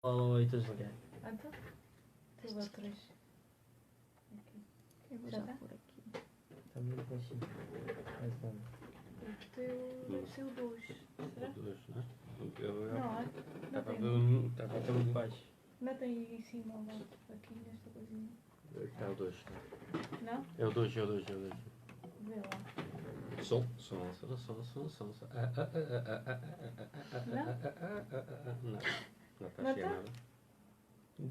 Oh, estás devagar. Então, tu vou três. Aqui. Eu vou Já já tá? por aqui. Está muito baixinho. Mais ou menos. O teu deve ser o 2. Será? Dois, não é? Eu Não, não estava a tem. ver um. Estava a Está ver muito um. baixo. Não tem aí em cima ao lado, aqui nesta coisinha. Está o 2. Não? É o 2, é o 2, é o 2. Vê lá. Som. Não. Não está a Não chegar tá? nada.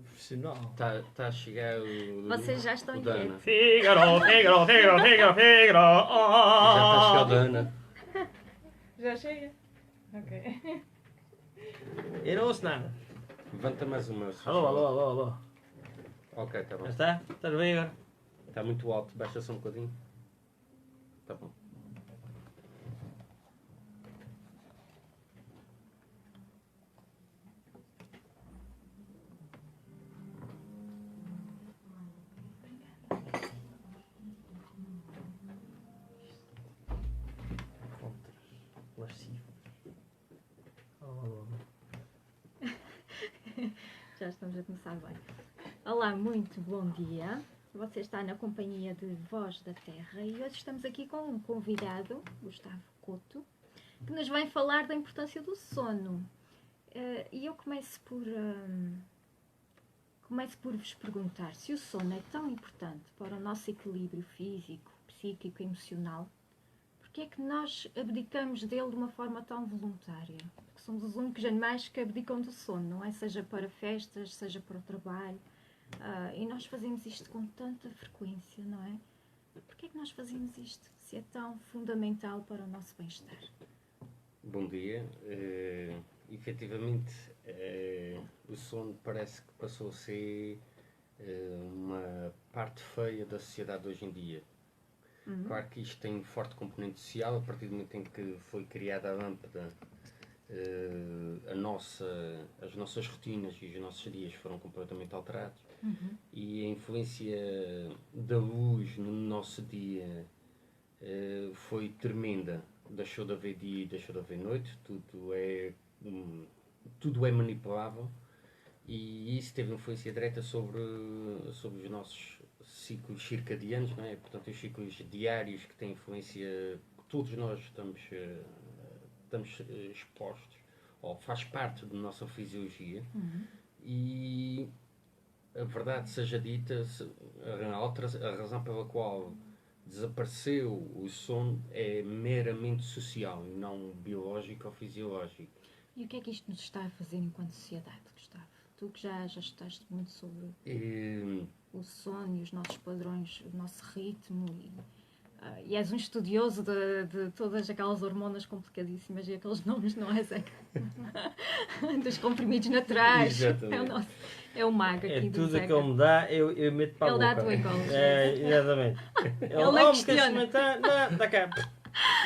Profissional. Está a chegar o. Vocês já estão o em Dana. direto. Fígaro, Fígaro, Fígaro, Fígaro, Fígaro. Já está a chegar o Dana. Já chega? Ok. Eu não ouço nada. Levanta mais uma. Alô, alô, alô, alô. Ok, está bom. Já está? Estás bem agora? Está muito alto, baixa só um bocadinho. Está bom. Lascivo. Alô, alô, alô. Já estamos a começar bem. Olá, muito bom dia. Você está na companhia de Voz da Terra e hoje estamos aqui com um convidado, Gustavo Couto, que nos vem falar da importância do sono. E eu começo por vos perguntar se o sono é tão importante para o nosso equilíbrio físico, psíquico e emocional. Porque é que nós abdicamos dele de uma forma tão voluntária? Porque somos os únicos animais que abdicam do sono, não é? Seja para festas, seja para o trabalho. E nós fazemos isto com tanta frequência, não é? Porquê é que nós fazemos isto? Se é tão fundamental para o nosso bem-estar. Bom dia. Efetivamente, o sono parece que passou a ser uma parte feia da sociedade hoje em dia. Claro que isto tem um forte componente social. A partir do momento em que foi criada a lâmpada, as nossas rotinas e os nossos dias foram completamente alterados. E a influência da luz no nosso dia foi tremenda. Deixou de haver dia e deixou de haver noite. Tudo é manipulável. E isso teve influência direta sobre os nossos ciclos circadianos, não é? Portanto, os ciclos diários que têm influência, que todos nós estamos expostos, ou faz parte da nossa fisiologia. E a verdade seja dita, a razão pela qual desapareceu o sono é meramente social e não biológico ou fisiológico. E o que é que isto nos está a fazer enquanto sociedade, Gustavo? Tu que já estudaste muito sobre o sono e os nossos padrões, o nosso ritmo e és um estudioso de todas aquelas hormonas complicadíssimas e aqueles nomes, não é, Zeca? Dos comprimidos naturais. Exatamente. É o mago aqui É do tudo Zeca. que ele me dá, eu meto para a Ele boca. dá-te o igual. Exatamente. Ele não questiona. experimentar? Não, dá cá.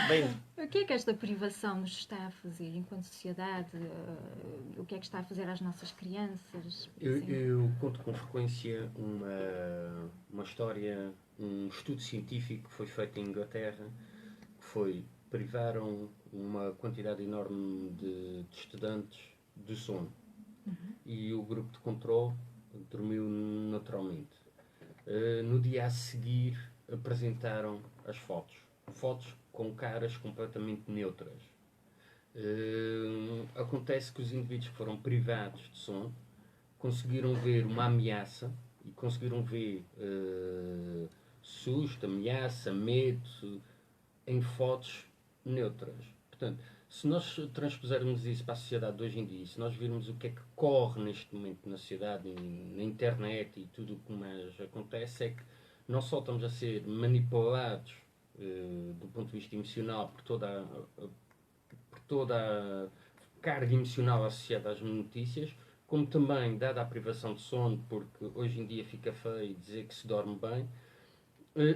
Bem, O que é que esta privação nos está a fazer enquanto sociedade? O que é que está a fazer às nossas crianças? Eu conto com frequência uma história, um estudo científico que foi feito em Inglaterra, que foi, privaram uma quantidade enorme de estudantes do sono. E o grupo de controle dormiu naturalmente. No dia a seguir apresentaram as fotos com caras completamente neutras. Acontece que os indivíduos que foram privados de sono conseguiram ver uma ameaça e conseguiram ver susto, ameaça, medo em fotos neutras. Portanto, se nós transpusermos isso para a sociedade de hoje em dia, se nós virmos o que é que corre neste momento na sociedade, na internet e tudo o que mais acontece, é que não só estamos a ser manipulados do ponto de vista emocional por toda a carga emocional associada às notícias, como também, dada a privação de sono, porque hoje em dia fica feio dizer que se dorme bem,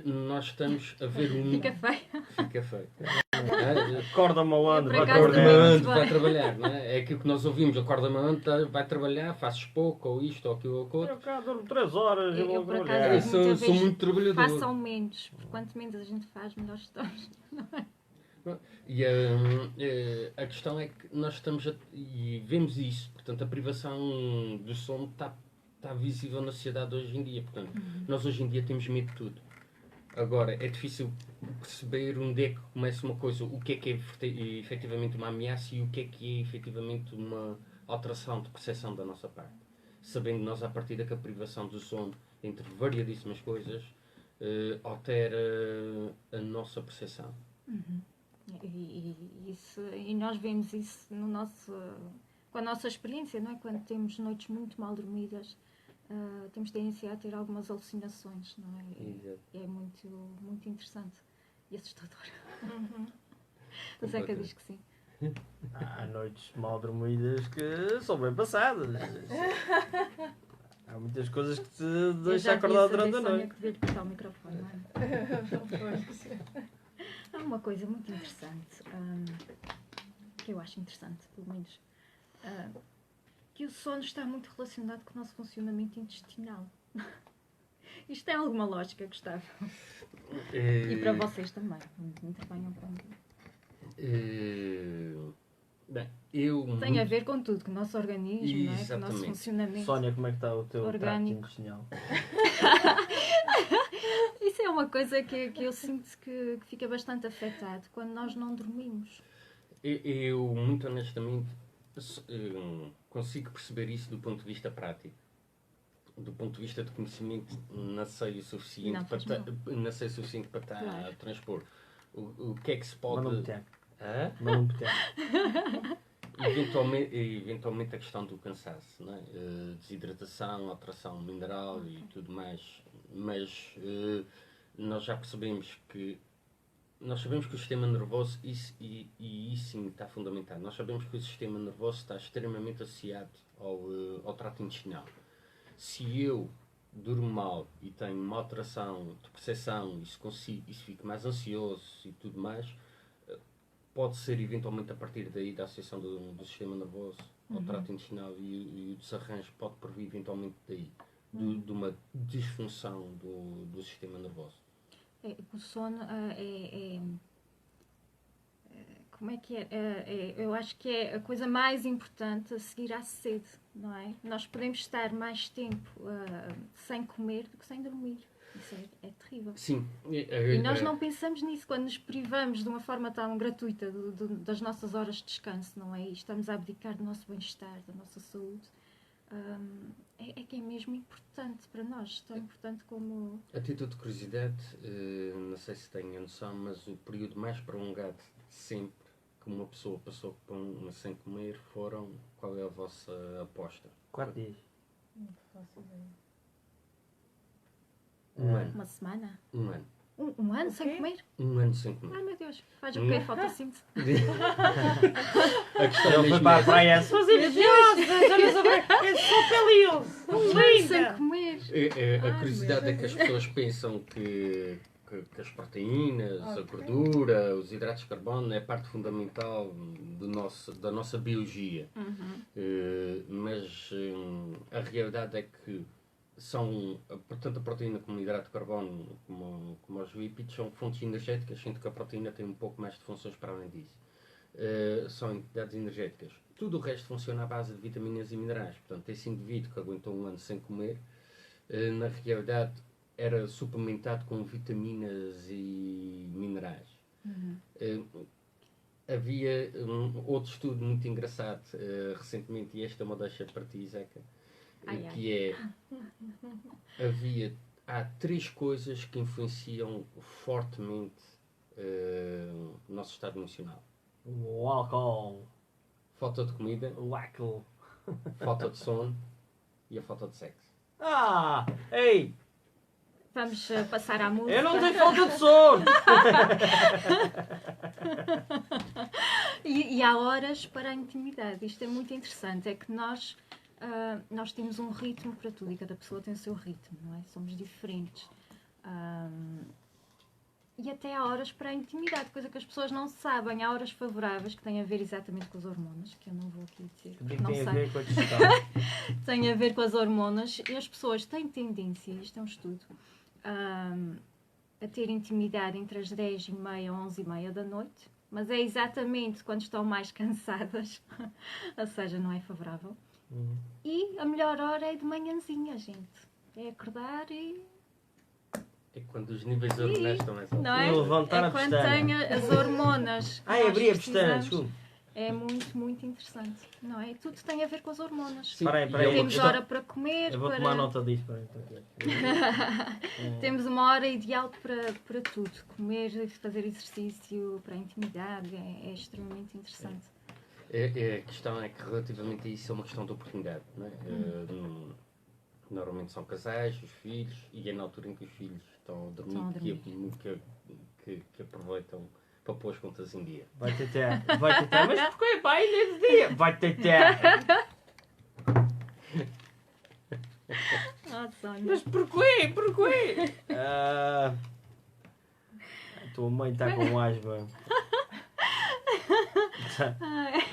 nós estamos a ver um... Fica feio. Fica feio. acorda malandro, Eu, por vai acaso, trabalhar. também Acorda-me, muito vai trabalhar, não é? É aquilo que nós ouvimos, acorda-me antes, vai trabalhar, fazes pouco, ou isto, ou aquilo, ou aquilo. Eu cá durmo 3 horas, eu vou por acaso, trabalhar. Eu sou muito trabalhador. Façam menos, porque quanto menos a gente faz, melhor estamos. Não é? E a questão é que nós estamos e vemos isso, portanto a privação do sono está visível na sociedade hoje em dia, portanto nós hoje em dia temos medo de tudo. Agora é difícil perceber onde é que começa uma coisa, o que é efetivamente uma ameaça e o que é efetivamente uma alteração de percepção da nossa parte. Sabendo nós a partir que a privação do sono, entre variadíssimas coisas, altera a nossa percepção. E nós vemos isso com a nossa experiência, não é? Quando temos noites muito mal dormidas, temos tendência a ter algumas alucinações, não é? É muito, muito interessante e assustador. O Zeca diz que sim. Há noites mal dormidas que são bem passadas. Há muitas coisas que te deixam acordado durante a noite. Que devia cortar o microfone, não é? Há uma coisa muito interessante, que eu acho interessante, pelo menos, que o sono está muito relacionado com o nosso funcionamento intestinal. Isto tem alguma lógica, Gustavo? E para vocês também, intervenham para mim. Bem, tem a ver com tudo, com o nosso organismo, não é? Com o nosso funcionamento. Sónia, como é que está o teu trato intestinal? Isso é uma coisa que eu sinto que fica bastante afetado quando nós não dormimos. Eu muito honestamente, consigo perceber isso do ponto de vista prático. Do ponto de vista de conhecimento, não sei o suficiente para estar a transpor. O que é que se pode... Mas um peteco. Eventualmente a questão do cansaço, não é? Desidratação, alteração mineral e tudo mais. Mas nós já percebemos que o sistema nervoso, isso sim está fundamentado. Nós sabemos que o sistema nervoso está extremamente associado ao trato intestinal. Se eu durmo mal e tenho uma alteração de percepção, e se fico mais ansioso e tudo mais, pode ser eventualmente a partir daí da associação do sistema nervoso ao trato intestinal e o desarranjo pode provir eventualmente daí, de uma disfunção do sistema nervoso. O sono como é que é? Eu acho que é a coisa mais importante a seguir à sede, não é? Nós podemos estar mais tempo sem comer do que sem dormir. Isso é terrível. Sim. E nós não pensamos nisso quando nos privamos de uma forma tão gratuita das nossas horas de descanso, não é? E estamos a abdicar do nosso bem-estar, da nossa saúde. É que é mesmo importante para nós, tão importante como... A título de curiosidade, não sei se tenho a noção, mas o período mais prolongado de sempre que uma pessoa passou sem comer qual é a vossa aposta? 4 dias. Não faço ideia. Um ano. Uma semana? Um ano. Um ano sem comer? Um ano sem comer. Ai meu Deus, faz o quê? Fotossíntese. A questão Ele foi para a praia, suas invejosas, olha só, é só pelios, Um ano sem linda. comer. A curiosidade é que as pessoas pensam que as proteínas, a gordura, os hidratos de carbono é parte fundamental da nossa biologia. Mas a realidade é que tanto a proteína como o hidrato de carbono, como os lípidos, são fontes energéticas, sendo que a proteína tem um pouco mais de funções para além disso. São entidades energéticas. Tudo o resto funciona à base de vitaminas e minerais. Portanto, esse indivíduo que aguentou um ano sem comer, na realidade, era suplementado com vitaminas e minerais. Havia outro estudo muito engraçado recentemente, e esta é uma deixa para ti, Zeca, que há 3 coisas que influenciam fortemente o nosso estado emocional. O álcool, Falta de comida, o álcool. falta de sono e a falta de sexo. Ei, Vamos passar à música. eu não tenho falta de sono. E há horas para a intimidade. Isto é muito interessante. É que nós temos um ritmo para tudo e cada pessoa tem o seu ritmo, não é? Somos diferentes. E até há horas para a intimidade, coisa que as pessoas não sabem. Há horas favoráveis que têm a ver exatamente com as hormonas, que eu não vou aqui dizer. Tem Não a sei. ver com a questão. Tem a ver com as hormonas e as pessoas têm tendência, isto é um estudo, a ter intimidade entre as 10h30 e 11h30 da noite mas é exatamente quando estão mais cansadas, ou seja, não é favorável. E a melhor hora é de manhãzinha, gente. É acordar e... É quando os níveis hormonais estão nessa Não altura. é? Levantar a É quando pestana. tem as hormonas. que Ai, nós abri a pestana, precisamos. desculpa. É muito, muito interessante, não é? Tudo tem a ver com as hormonas. Sim, Peraí, e peraí, é uma Temos questão- hora para comer, Eu vou para... tomar nota disso. Peraí, então, aqui. Temos uma hora ideal para tudo. Comer, fazer exercício, para a intimidade, é extremamente interessante. A questão é que relativamente a isso é uma questão de oportunidade. Não é? Normalmente são casais, os filhos, e é na altura em que os filhos estão a dormir, que aproveitam para pôr as contas em dia. Vai teté. Mas porquê? Vai nesse dia. Vai teté. Ah, Sónia. Mas porquê? A tua mãe está com asma. Está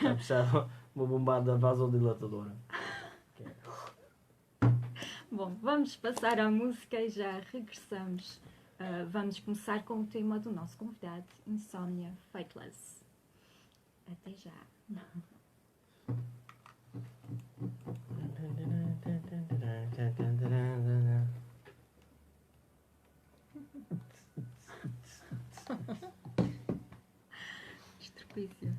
a precisar de uma bombada vasodilatadora. Bom, vamos passar à música e já regressamos. Vamos começar com o tema do nosso convidado, Insomnia Fateless. Até já. Estropício.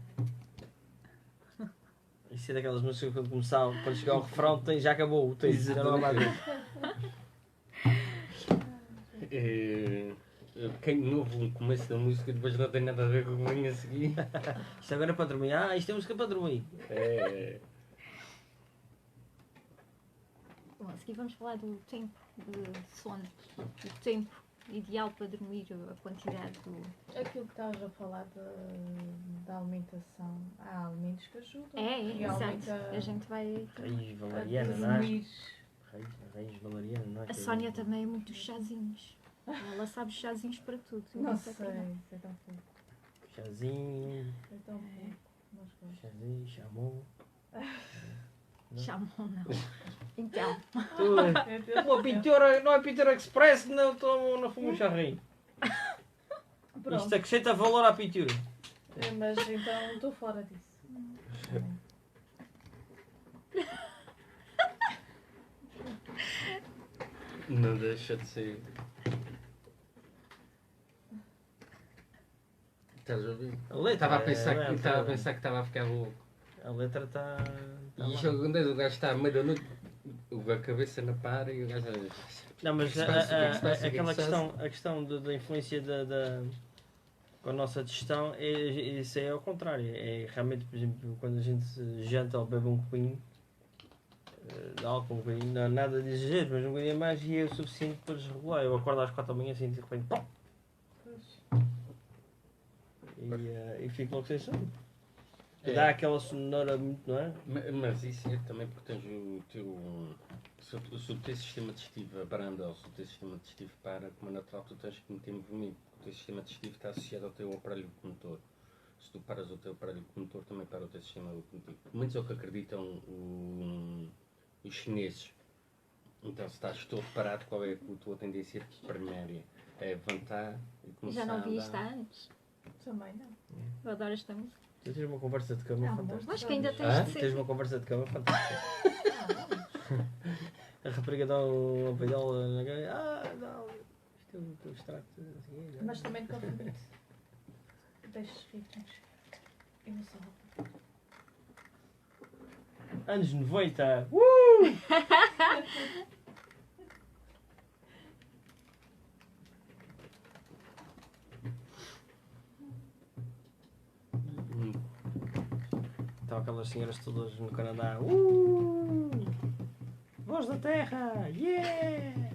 Isso é daquelas músicas que quando chegar ao refrão já acabou. Já não há mais nada. Quem novo no começo da música depois não tem nada a ver com o que vem a seguir. Isto agora é para dormir. Isto é música para dormir. Bom, a seguir vamos falar do tempo de sono, o tempo ideal para dormir, a quantidade do... Aquilo que estavas a falar da alimentação, há alimentos que ajudam. É, realmente exato. A gente vai... Raiz a valeriana, não é? dormir. Raiz valeriana, não é? A Sónia também é muito chazinhos. Ela sabe chazinhos para tudo. Eu Não sei sei, para nada. isso é tão pouco. Chazinho, É tão pouco. Mas gosto. chazinho, chamou. Chamam, não. Então, Uma pintura, não é pintura express, não fumo um charrinho. Pronto, Isto acrescenta valor à pintura. mas então estou fora disso. Não deixa de ser. Estás a ouvir? A letra Estava a pensar é- que estava a ficar louco. A letra está. E quando o gajo está à meia-noite, a cabeça na para e o gajo. Não, mas O que se passa, o que se passa, aquela o que se passa? questão da influência com a nossa digestão, isso é ao contrário. É realmente, por exemplo, quando a gente janta ou bebe um copinho de álcool, um bocadinho, não, nada de exagero, mas um bocadinho a mais e é o suficiente para desregular. Eu acordo às 4 da manhã assim, de repente, pum! E fico logo sem sono. Dá aquela sonora muito, não é? Mas isso é também porque tens o teu. Se o teu sistema digestivo abranda ou se o teu sistema digestivo para, como é natural, tu tens que meter movimento. O teu sistema digestivo está associado ao teu aparelho locomotor. Se tu paras o teu aparelho locomotor, também para o teu sistema locomotivo. Pelo menos é o que acreditam os chineses. Então, se estás todo parado, qual é a tua tendência primária? É levantar e começar já não vi a isto andar. antes. Também não. Eu adoro esta música. Tu tens uma conversa de cama Não, fantástica. Acho que ainda tens Ah? de Tens ser. uma conversa de cama fantástica. A rapariga dá uma peidola na cara. Não, isto é o teu extrato. Assim, Mas também compromete. Deixas ritmos. Eu não sei. Anos 90. Estão aquelas senhoras todas no Canadá. Voz da Terra! Yeah!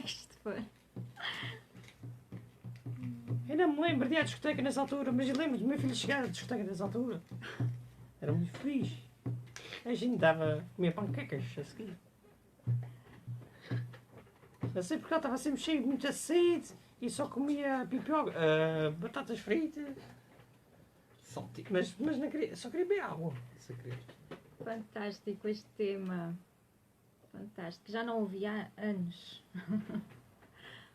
Isto foi. Eu não me lembro de ir à discoteca nessa altura, mas eu lembro do meu filho chegar à discoteca nessa altura. Era muito fixe. A gente dava comia panquecas a seguir. Eu sei porque ela estava sempre cheia de muita sede e só comia pipioca, batatas fritas. Saltico. Mas não queria, só queria beber água. Só queria- Fantástico este tema. Fantástico. Já não ouvi há anos.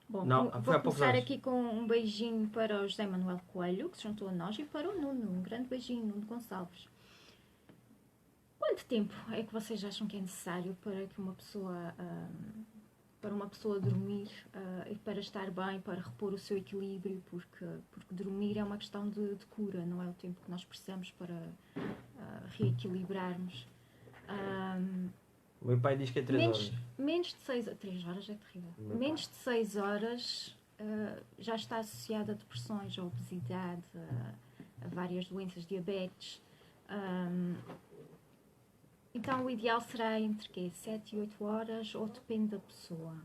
Bom, Não, foi vou há poucos começar anos. aqui com um beijinho para o José Manuel Coelho, que se juntou a nós, e para o Nuno. Um grande beijinho, Nuno Gonçalves. Quanto tempo é que vocês acham que é necessário para que uma pessoa, dormir e para estar bem, para repor o seu equilíbrio? Porque dormir é uma questão de cura, não é o tempo que nós precisamos para reequilibrarmos. O meu pai diz que é 3 horas. Menos de 6 horas. 3 horas é terrível. Meu Menos pai. de 6 horas já está associada a depressões, a obesidade, a várias doenças, diabetes. Então o ideal será entre quê? 7 e 8 horas ou depende da pessoa?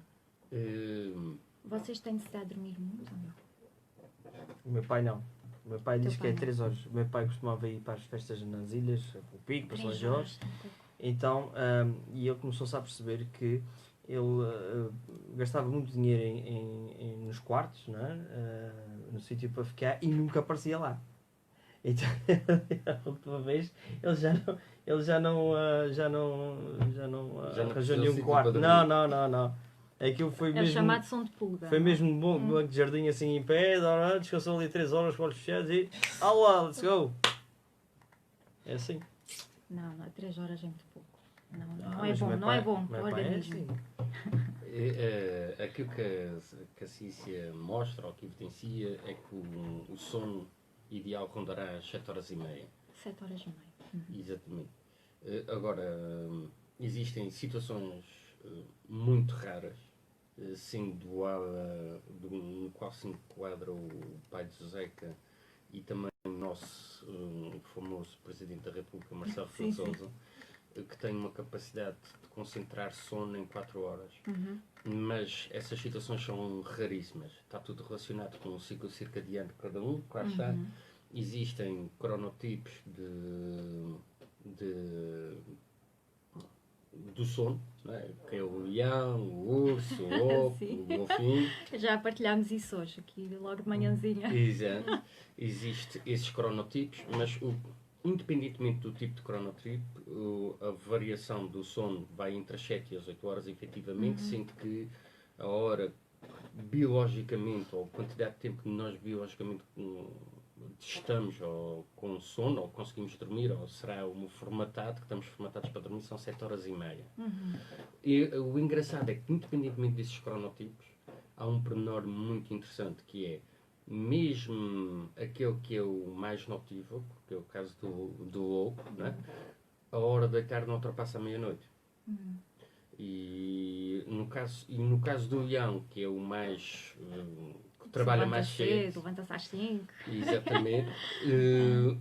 Vocês têm necessidade de dormir muito ou não? O meu pai não. O meu pai Teu diz que pai é não. 3 horas. O meu pai costumava ir para as festas nas ilhas, o Pico, para São 3 Jorge. horas. Então, e ele começou-se a perceber que ele gastava muito dinheiro nos quartos, não é? No sítio para ficar, e nunca aparecia lá. Então, a última vez, ele já não arranjou precisou de nenhum sítio quarto. para Não, dormir. não. Aquilo foi É o mesmo... chamado som de pulga. Foi não é? mesmo bom, banco de jardim assim em pé, descansou ali 3 horas com os olhos fechados e... Olá, let's go! É assim. Não, 3 horas é muito pouco. Não Mas é bom, meu não pai- é bom meu para o pai é organismo. assim. Aquilo que a ciência mostra ou que evidencia é que o sono ideal rondará as 7 horas e meia. 7 horas e meia. Exatamente. Agora, existem situações muito raras, sendo no qual se enquadra o pai de Joseca e também o nosso famoso Presidente da República, Marcelo Sim, Rebelo de sim. Sousa, que tem uma capacidade de concentrar sono em 4 horas. Uhum. Mas essas situações são raríssimas. Está tudo relacionado com o ciclo circadiano de cada um, claro está. Existem cronotipos do sono, não é? Que é o leão, o urso, o lobo, Sim. o golfinho. Já partilhámos isso hoje, aqui logo de manhãzinha. Exato. Existem esses cronotipos, mas independentemente do tipo de cronotipo, a variação do sono vai entre as 7 e as 8 horas, efetivamente, sendo que a hora biologicamente, ou a quantidade de tempo que nós biologicamente estamos ou com sono, ou conseguimos dormir, ou será formatado, que estamos formatados para dormir, são 7 horas e meia. E o engraçado é que, independentemente desses cronotipos, há um pormenor muito interessante, que é, mesmo aquele que é o mais notívago, que é o caso do lobo, né? A hora de deitar não ultrapassa a meia-noite. E no caso do leão, que é o mais... que trabalha mais cedo, Levanta-se às 5. exatamente,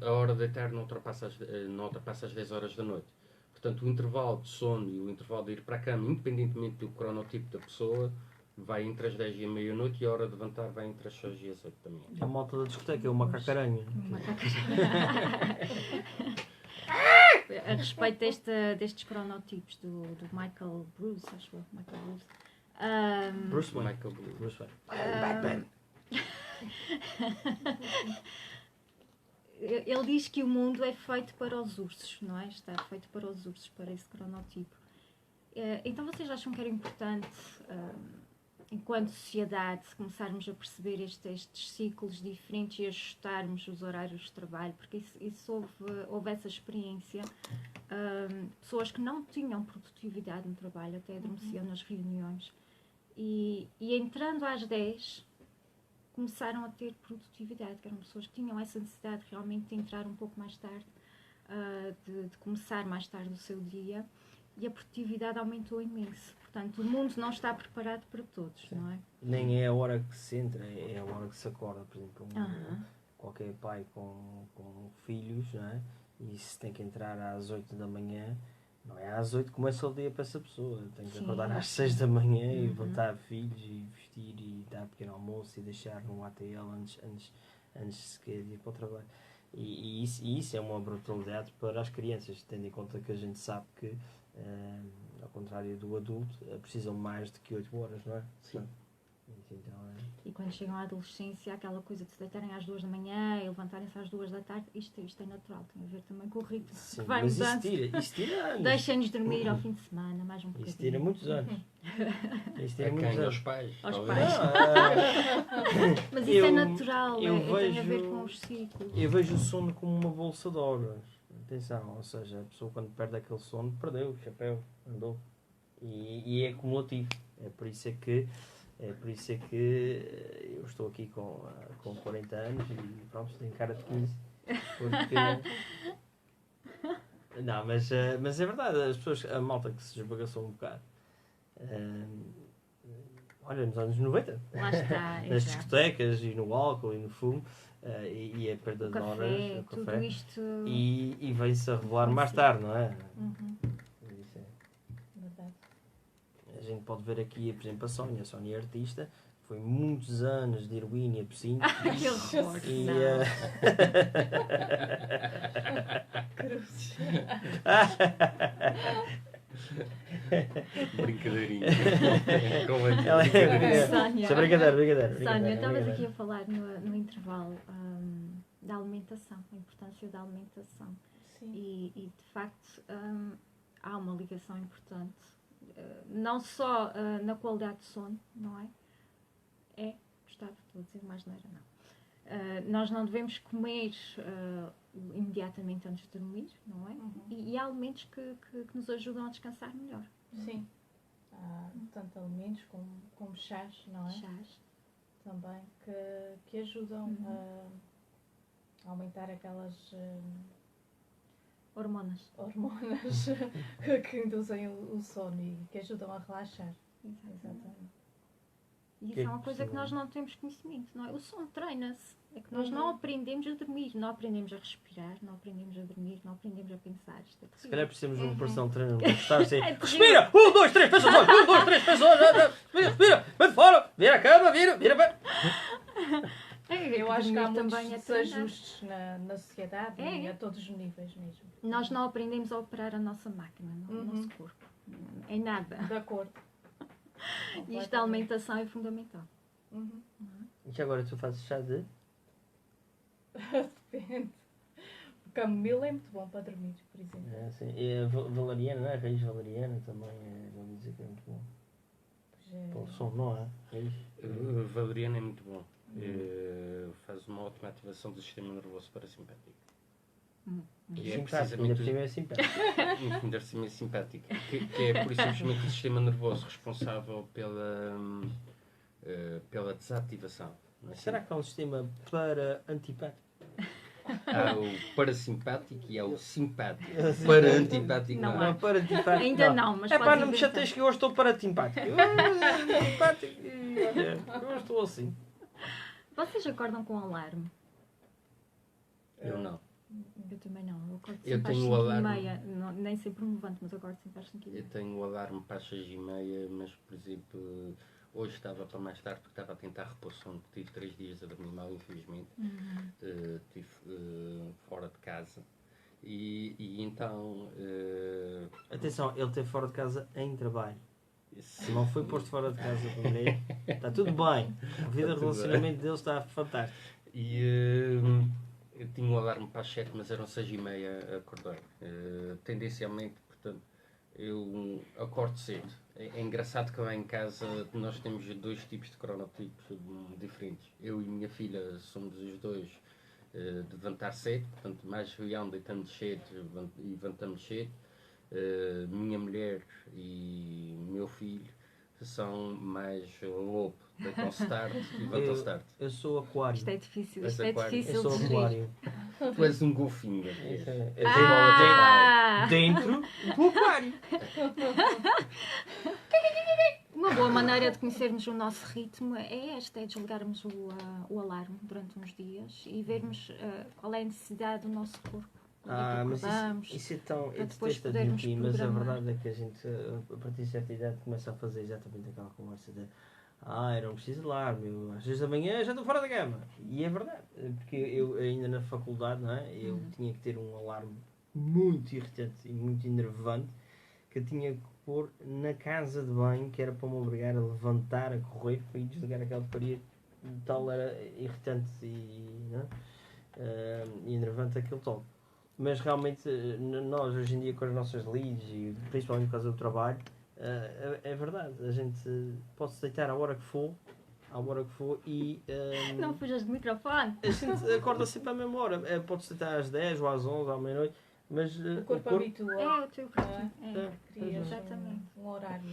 a hora de deitar não ultrapassa as 10 horas da noite. Portanto, o intervalo de sono e o intervalo de ir para a cama, independentemente do cronotipo da pessoa, vai entre as 10 e a meia-noite, e a hora de levantar vai entre as 6 e as 8 da manhã. A malta da discoteca é uma cacaranha. A respeito destes cronotipos do Michael Bruce, acho eu, Michael Bruce. Bruce Wayne. Michael Blue. Bruce Wayne. Ele diz que o mundo é feito para os ursos, não é? Está feito para os ursos, para esse cronotipo. Então vocês acham que era importante, enquanto sociedade, começarmos a perceber estes ciclos diferentes e ajustarmos os horários de trabalho? Porque isso houve essa experiência. Pessoas que não tinham produtividade no trabalho, até adormeciam nas reuniões. E entrando às 10, começaram a ter produtividade, que eram pessoas que tinham essa necessidade realmente de entrar um pouco mais tarde, de começar mais tarde o seu dia, e a produtividade aumentou imenso. Portanto, o mundo não está preparado para todos, Sim. não é? Nem é a hora que se entra, é a hora que se acorda. Por exemplo, qualquer pai com filhos, não é? E se tem que entrar às 8 da manhã, não é às 8 que começa o dia para essa pessoa. Tem que acordar às 6 da manhã e levantar filhos e vestir e dar pequeno almoço e deixar no ATL antes sequer de ir para o trabalho. E isso é uma brutalidade para as crianças, tendo em conta que a gente sabe que, ao contrário do adulto, precisam mais de que 8 horas, não é? Sim. então E quando chegam à adolescência, aquela coisa de se deitarem às 2 da manhã e levantarem-se às 2 da tarde, isto é natural, tem a ver também com o ritmo sim, que vai mas mudando. isso tira anos. Deixem-nos dormir ao fim de semana, mais um bocadinho. Isso tira muitos anos. Isso tira A muitos quem? Aos anos. pais? Aos talvez. pais. Mas isso é Eu- natural, eu tem a ver vejo- com os ciclos. Eu vejo o sono como uma bolsa de horas. Atenção, ou seja, a pessoa quando perde aquele sono, perdeu o chapéu, andou. E é acumulativo. É por isso é que eu estou aqui com 40 anos e pronto, tenho cara de 15. Porque. Não, mas é verdade, as pessoas, a malta que se esbagaçou um bocado. Olha, nos anos 90, Lá está, nas exato. discotecas e no álcool e no fumo, e a perda O de horas, café, o tudo café, isto. e vem-se a revelar mais tarde, não é? Uhum. Isso é. Verdade. A gente pode ver aqui, por exemplo, a Sónia é artista, foi muitos anos de heroína e absinto. Que horror! E, Não. Cruzes. Brincadeirinha. Como é que Ela é brincadeira? Sónia. Isso é brincadeira. Sónia, estavas aqui a falar no intervalo da alimentação, a importância da alimentação. Sim. E de facto há uma ligação importante, não só na qualidade de sono, não é? Estou a dizer mais neira, não. Nós não devemos comer imediatamente antes de dormir, não é? Uhum. E há alimentos que nos ajudam a descansar melhor. Sim. Há tanto alimentos como chás, não é? Chás. Também que ajudam Uhum. a aumentar aquelas Hormonas. hormonas que induzem o sono e que ajudam a relaxar. Exatamente. E Que isso é é uma que coisa que precisa? nós não temos conhecimento, não é? O sono treina-se. É que nós não aprendemos a dormir, não aprendemos a respirar, não aprendemos a dormir, não aprendemos a pensar. Isto é Se terrível. calhar precisamos de um personal trainer para estar assim. É terrível. Respira! 1, 2, 3, pensa os olhos! 1, 2, 3, pensa os olhos! Respira! Vem fora! Vira a cama! Vira para. Eu acho que há dormir muitos também é treinar. desajustes na sociedade É. e a todos os níveis mesmo. Nós não aprendemos a operar a nossa máquina, o nosso corpo. É nada. De acordo. E isto da alimentação é fundamental. Uhum. E agora tu fazes chá de. Depende. O camomila é muito bom para dormir, por exemplo. É, assim, e a valeriana, não é? Raiz valeriana também é. Vamos dizer que é muito bom. Pois Para o som, não é? Raiz. Valeriano é muito bom. Faz uma ótima ativação do sistema nervoso parasimpático. E é Simpático, ainda por precisamente cima é simpático. um fundarecimento simpático, que é por isso simplesmente o sistema nervoso responsável pela desativação. Não é? Será que há um sistema para antipático? Há o parasimpático e há o simpático. Para antipático Não não, há. há. Não, para antipático. Ainda não, mas É pá, podes não me inventar. chateias que eu hoje estou para antipático. Antipático. E, olha, eu estou assim. Vocês acordam com alarme? Eu não. Eu também não. Eu acordo Eu sempre às tenho o 5h30. alarme. Nem sempre me levanto, mas acordo sempre às 5h30. Eu tenho o alarme para as 6h30, mas por exemplo, hoje estava para mais tarde porque estava a tentar repor sono. Tive 3 dias a dormir mal, infelizmente. Estive fora de casa. E então. Atenção, ele esteve fora de casa em trabalho. Se não foi posto fora de casa para mulher, está tudo bem. A vida de tudo relacionamento dele está fantástico. E eu tinha o alarme para as 7, mas eram 6h30 a acordar. Tendencialmente, portanto, eu acordo cedo. É engraçado que lá em casa nós temos 2 tipos de cronotipos diferentes. Eu e minha filha somos os dois de levantar cedo, portanto, mais real, deitamos cedo e levantamos cedo. Minha mulher e meu filho são mais lobo, deitam-se tarde e levantam-se tarde. Eu sou aquário. Isto é difícil, És isto é aquário. Eu difícil sou de gerir. aquário. Tu és um golfinho. Dentro do aquário. Uma boa maneira de conhecermos o nosso ritmo é esta, é desligarmos o alarme durante uns dias e vermos qual é a necessidade do nosso corpo. Quando é que Mas acordamos. isso é tão. para Eu depois detesto podermos admitir, mas a programar. verdade é que a gente, a partir de certa idade, começa a fazer exatamente aquela conversa de eu não preciso de alarme, eu, às 6 da manhã já estou fora da cama. E é verdade, porque eu ainda na faculdade, não é? Eu tinha que ter um alarme muito irritante e muito enervante que tinha que pôr na casa de banho, que era para me obrigar a levantar, a correr para ir desligar aquela porcaria. Tal era irritante e enervante aquele toque. Mas realmente nós hoje em dia com as nossas leads e principalmente por causa do trabalho, é verdade, a gente pode se deitar à hora que for e Não fujas do microfone. a gente acorda sempre à mesma hora. Pode-se deitar às 10 ou às 11 ou à meia-noite, mas O corpo habitua. É o teu ritmo. Crias Exatamente. um horário.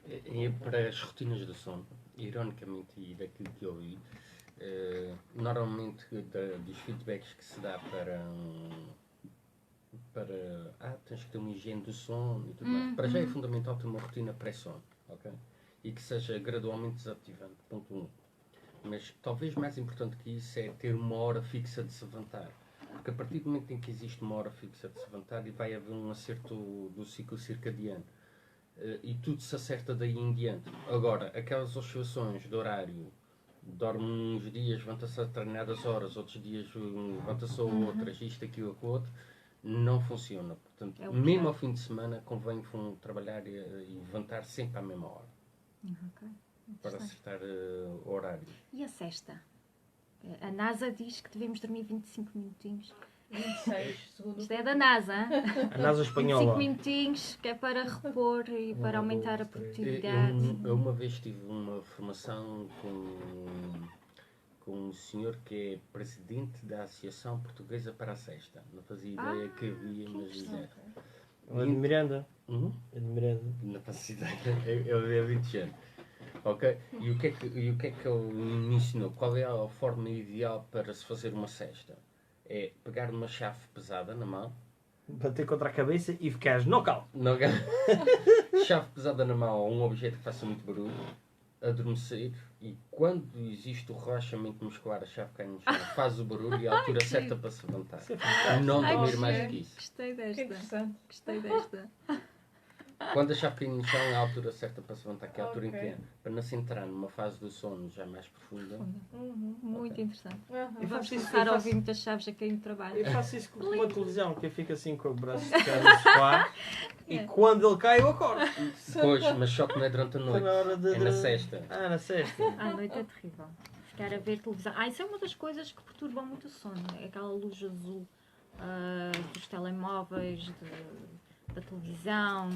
E para as rotinas do sono, ironicamente, e daquilo que eu vi, normalmente dos feedbacks que se dá tens que ter uma higiene do sono e tudo mais. Para já é fundamental ter uma rotina pré-sono, ok? E que seja gradualmente desativante, ponto 1. Mas talvez mais importante que isso é ter uma hora fixa de se levantar. Porque a partir do momento em que existe uma hora fixa de se levantar, vai haver um acerto do ciclo circadiano. E tudo se acerta daí em diante. Agora, aquelas oscilações de horário, dorme uns dias, levanta-se a determinadas horas, outros dias levanta-se a outras, isto, aquilo, aquilo outro, não funciona. Portanto, mesmo ao fim de semana, convém trabalhar e levantar sempre à mesma hora. Ok. Para acertar o horário. E a sesta? A NASA diz que devemos dormir 25 minutinhos. 26, segundo. Isto é da NASA. a NASA 25 espanhola. minutinhos, que é para repor e para aumentar a produtividade. Eu uma vez tive uma formação com um senhor que é presidente da Associação Portuguesa para a Sesta. Não fazia ideia que havia, mas é. É de Miranda. Uhum. É de Miranda. Não faço ideia. Eu havia 20 anos. Ok? E o que é que ele me ensinou? Qual é a forma ideal para se fazer uma cesta? É pegar uma chave pesada na mão. Bater contra a cabeça e ficares knockout. Chave pesada na mão ou um objeto que faça muito barulho. Adormecer. E quando existe o relaxamento muscular, a chave cai no chão, faz o barulho e a altura certa para se levantar. Isso é fantástico. Não Ai, dormir que mais giro. do que isso. Gostei Que desta. interessante. Gostei desta. Quando a chave cai no chão, é a altura certa para se levantar, que é a altura em que Ok. é. Para não se entrar numa fase do sono já mais profunda. Muito interessante. Aham. Eu Vamos faço isso, começar eu a faço- ouvir muitas chaves a cair no trabalho. Eu faço isso com uma televisão, que eu fico assim com o braço esticado no sofá e quando ele cai eu acordo. Pois, mas só que não é durante a Está noite. na hora de... É na sexta. Ah, na sexta. À noite é terrível. Ficar a ver televisão. Isso é uma das coisas que perturbam muito o sono. É aquela luz azul dos telemóveis, da televisão.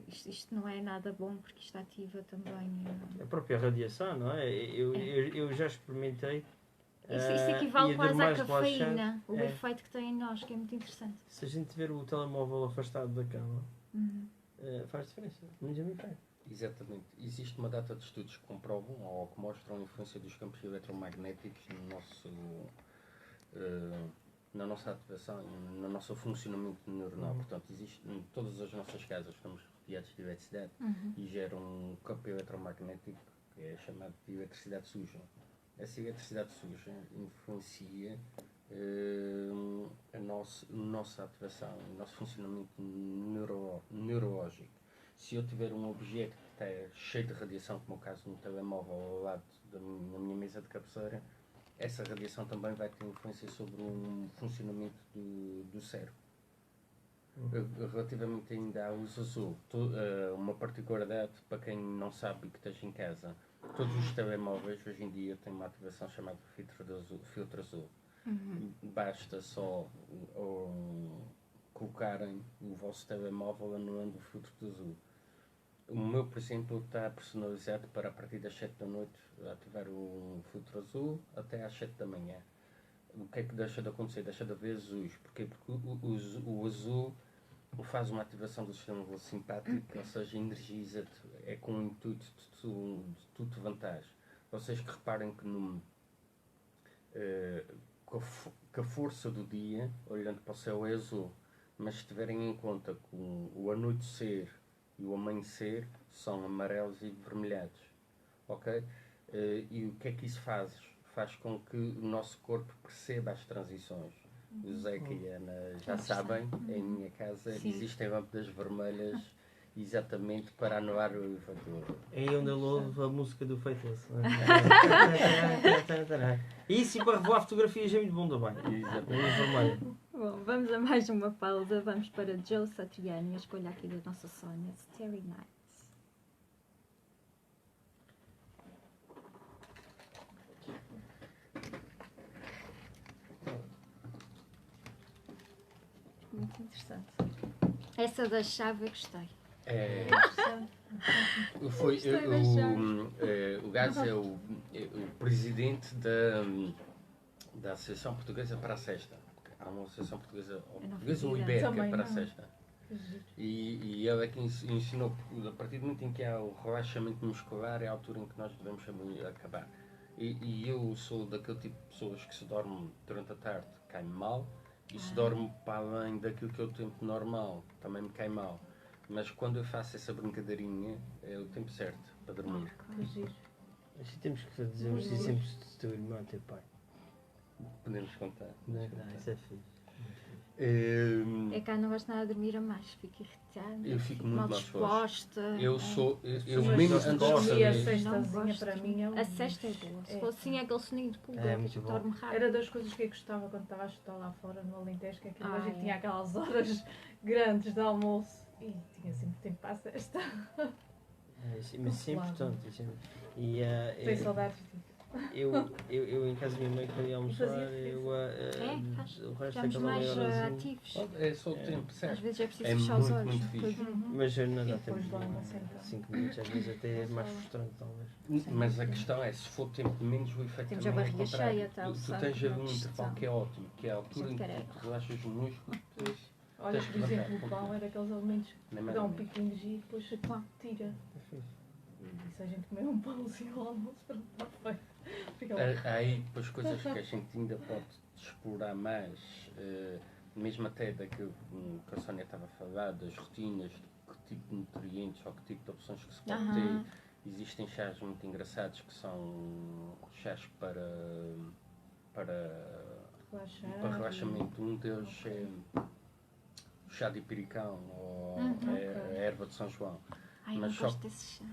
Isto não é nada bom porque isto ativa também. A própria radiação, não é? Eu já experimentei. Isso e equivale a quase dormir à mais cafeína, relaxante. o É. efeito que tem em nós, que é muito interessante. Se a gente tiver o telemóvel afastado da cama, Uhum. faz diferença. Muito a mim faz. Exatamente. Existe uma data de estudos que comprovam ou que mostram a influência dos campos eletromagnéticos na nossa ativação e no nosso funcionamento neuronal. Portanto, existe em todas as nossas casas, estamos rodeados de eletricidade e geram um campo eletromagnético que é chamado de eletricidade suja. Essa eletricidade suja influencia a nossa ativação, o nosso funcionamento neurológico. Se eu tiver um objeto que está cheio de radiação, como é o caso de um telemóvel ao lado na minha mesa de cabeceira, essa radiação também vai ter influência sobre o funcionamento do cérebro. Relativamente ainda à luz azul, uma particularidade para quem não sabe que esteja em casa, todos os telemóveis hoje em dia têm uma ativação chamada filtro azul. Basta só colocarem o vosso telemóvel anulando o filtro azul. O meu, por exemplo, está personalizado para a partir das 7 da noite ativar o filtro azul até às 7 da manhã. O que é que deixa de acontecer? Deixa de haver azuis. Porquê? Porque o azul faz uma ativação do sistema simpático, ou seja, energiza-te, é com o intuito de tu te levantares. Vocês que reparem que que a força do dia, olhando para o céu, é azul, mas se tiverem em conta que o anoitecer e o amanhecer são amarelos e vermelhados, ok? E o que é que isso faz? Faz com que o nosso corpo perceba as transições. O Zeca e a Ana já sabem, em minha casa Sim. existem lâmpadas vermelhas exatamente para anular o efeito. É aí onde ele ouve a música do Faithless. Isso e para revelar fotografias é muito bom também. Exatamente. Vermelho. Bom, vamos a mais uma pausa. Vamos para Joe Satriani, a escolha aqui da nossa Sónia, Starry Nights. Muito interessante. Essa da chave eu gostei. É, Interessante. foi, Gostei das chaves. o gajo é o presidente da Associação Portuguesa para a Sexta. Há uma Associação Portuguesa, ou Eu não portuguesa ou fazia ibérica Também para a não. Sexta. Que giro. E ele é que ensinou, a partir do momento em que há o relaxamento muscular, é a altura em que nós devemos acabar. E eu sou daquele tipo de pessoas que se dorme durante a tarde, cai-me mal, e se dorme para além daquilo que é o tempo normal, também me cai mal. Mas quando eu faço essa brincadeirinha, é o tempo certo para dormir. Que giro. Assim temos que dizemos isso sempre se teu irmão e teu pai. Podemos contar. Não, isso é fixe. É que eu não gosto nada de dormir a mais, fico irritada, Eu fico muito mal mal disposta. Eu sou, eu Mas mesmo gosto antes de de dormir dormir a saber, Não sextazinha gosto. para mim é A sexta é boa. Se É. fosse assim aquele soninho de pulga, É, muito eu bom. dorme rápido. Era das coisas que eu gostava quando estava a estudar lá fora no Alentejo, que aquilo a gente é. tinha aquelas horas grandes de almoço e tinha sempre tempo para a sexta. Mas isso é importante. Isso é... E, Tenho saudades disso. eu em casa da minha mãe, quando ia almoçar, Faz. o resto Ficamos daquela mais meia horazinha. ativos. é só o tempo Às certo. vezes é preciso É fechar os muito, olhos. muito fixe. Mas eu não E dá depois tempo. dorme assim, então. 5 minutos, às vezes até é mais frustrante, talvez. Mas a questão é, se for tempo menos, o efeito Temos também a é barriga contrário. cheia, tá, o Tu saco tens ali na um intervalo digestão. que é ótimo, que é a altura em Gente, que caralho. tu relaxas o músculo, depois Olha, tens por que levantar. exemplo, o pão é daqueles alimentos Nem que mais dão ou um menos. pico de energia e depois se tira. É fixe. E se a gente comer um pãozinho ao almoço, pronto, está feito. Fica lá. Há aí depois coisas que a gente ainda pode explorar mais, mesmo até daquilo que a Sónia estava a falar, das rotinas, de que tipo de nutrientes ou que tipo de opções que se pode Aham. ter. Existem chás muito engraçados que são chás para Relaxar. relaxamento. Um deles é o chá de piricão ou a erva de São João. Ai, eu Mas não só- gosto desse chá.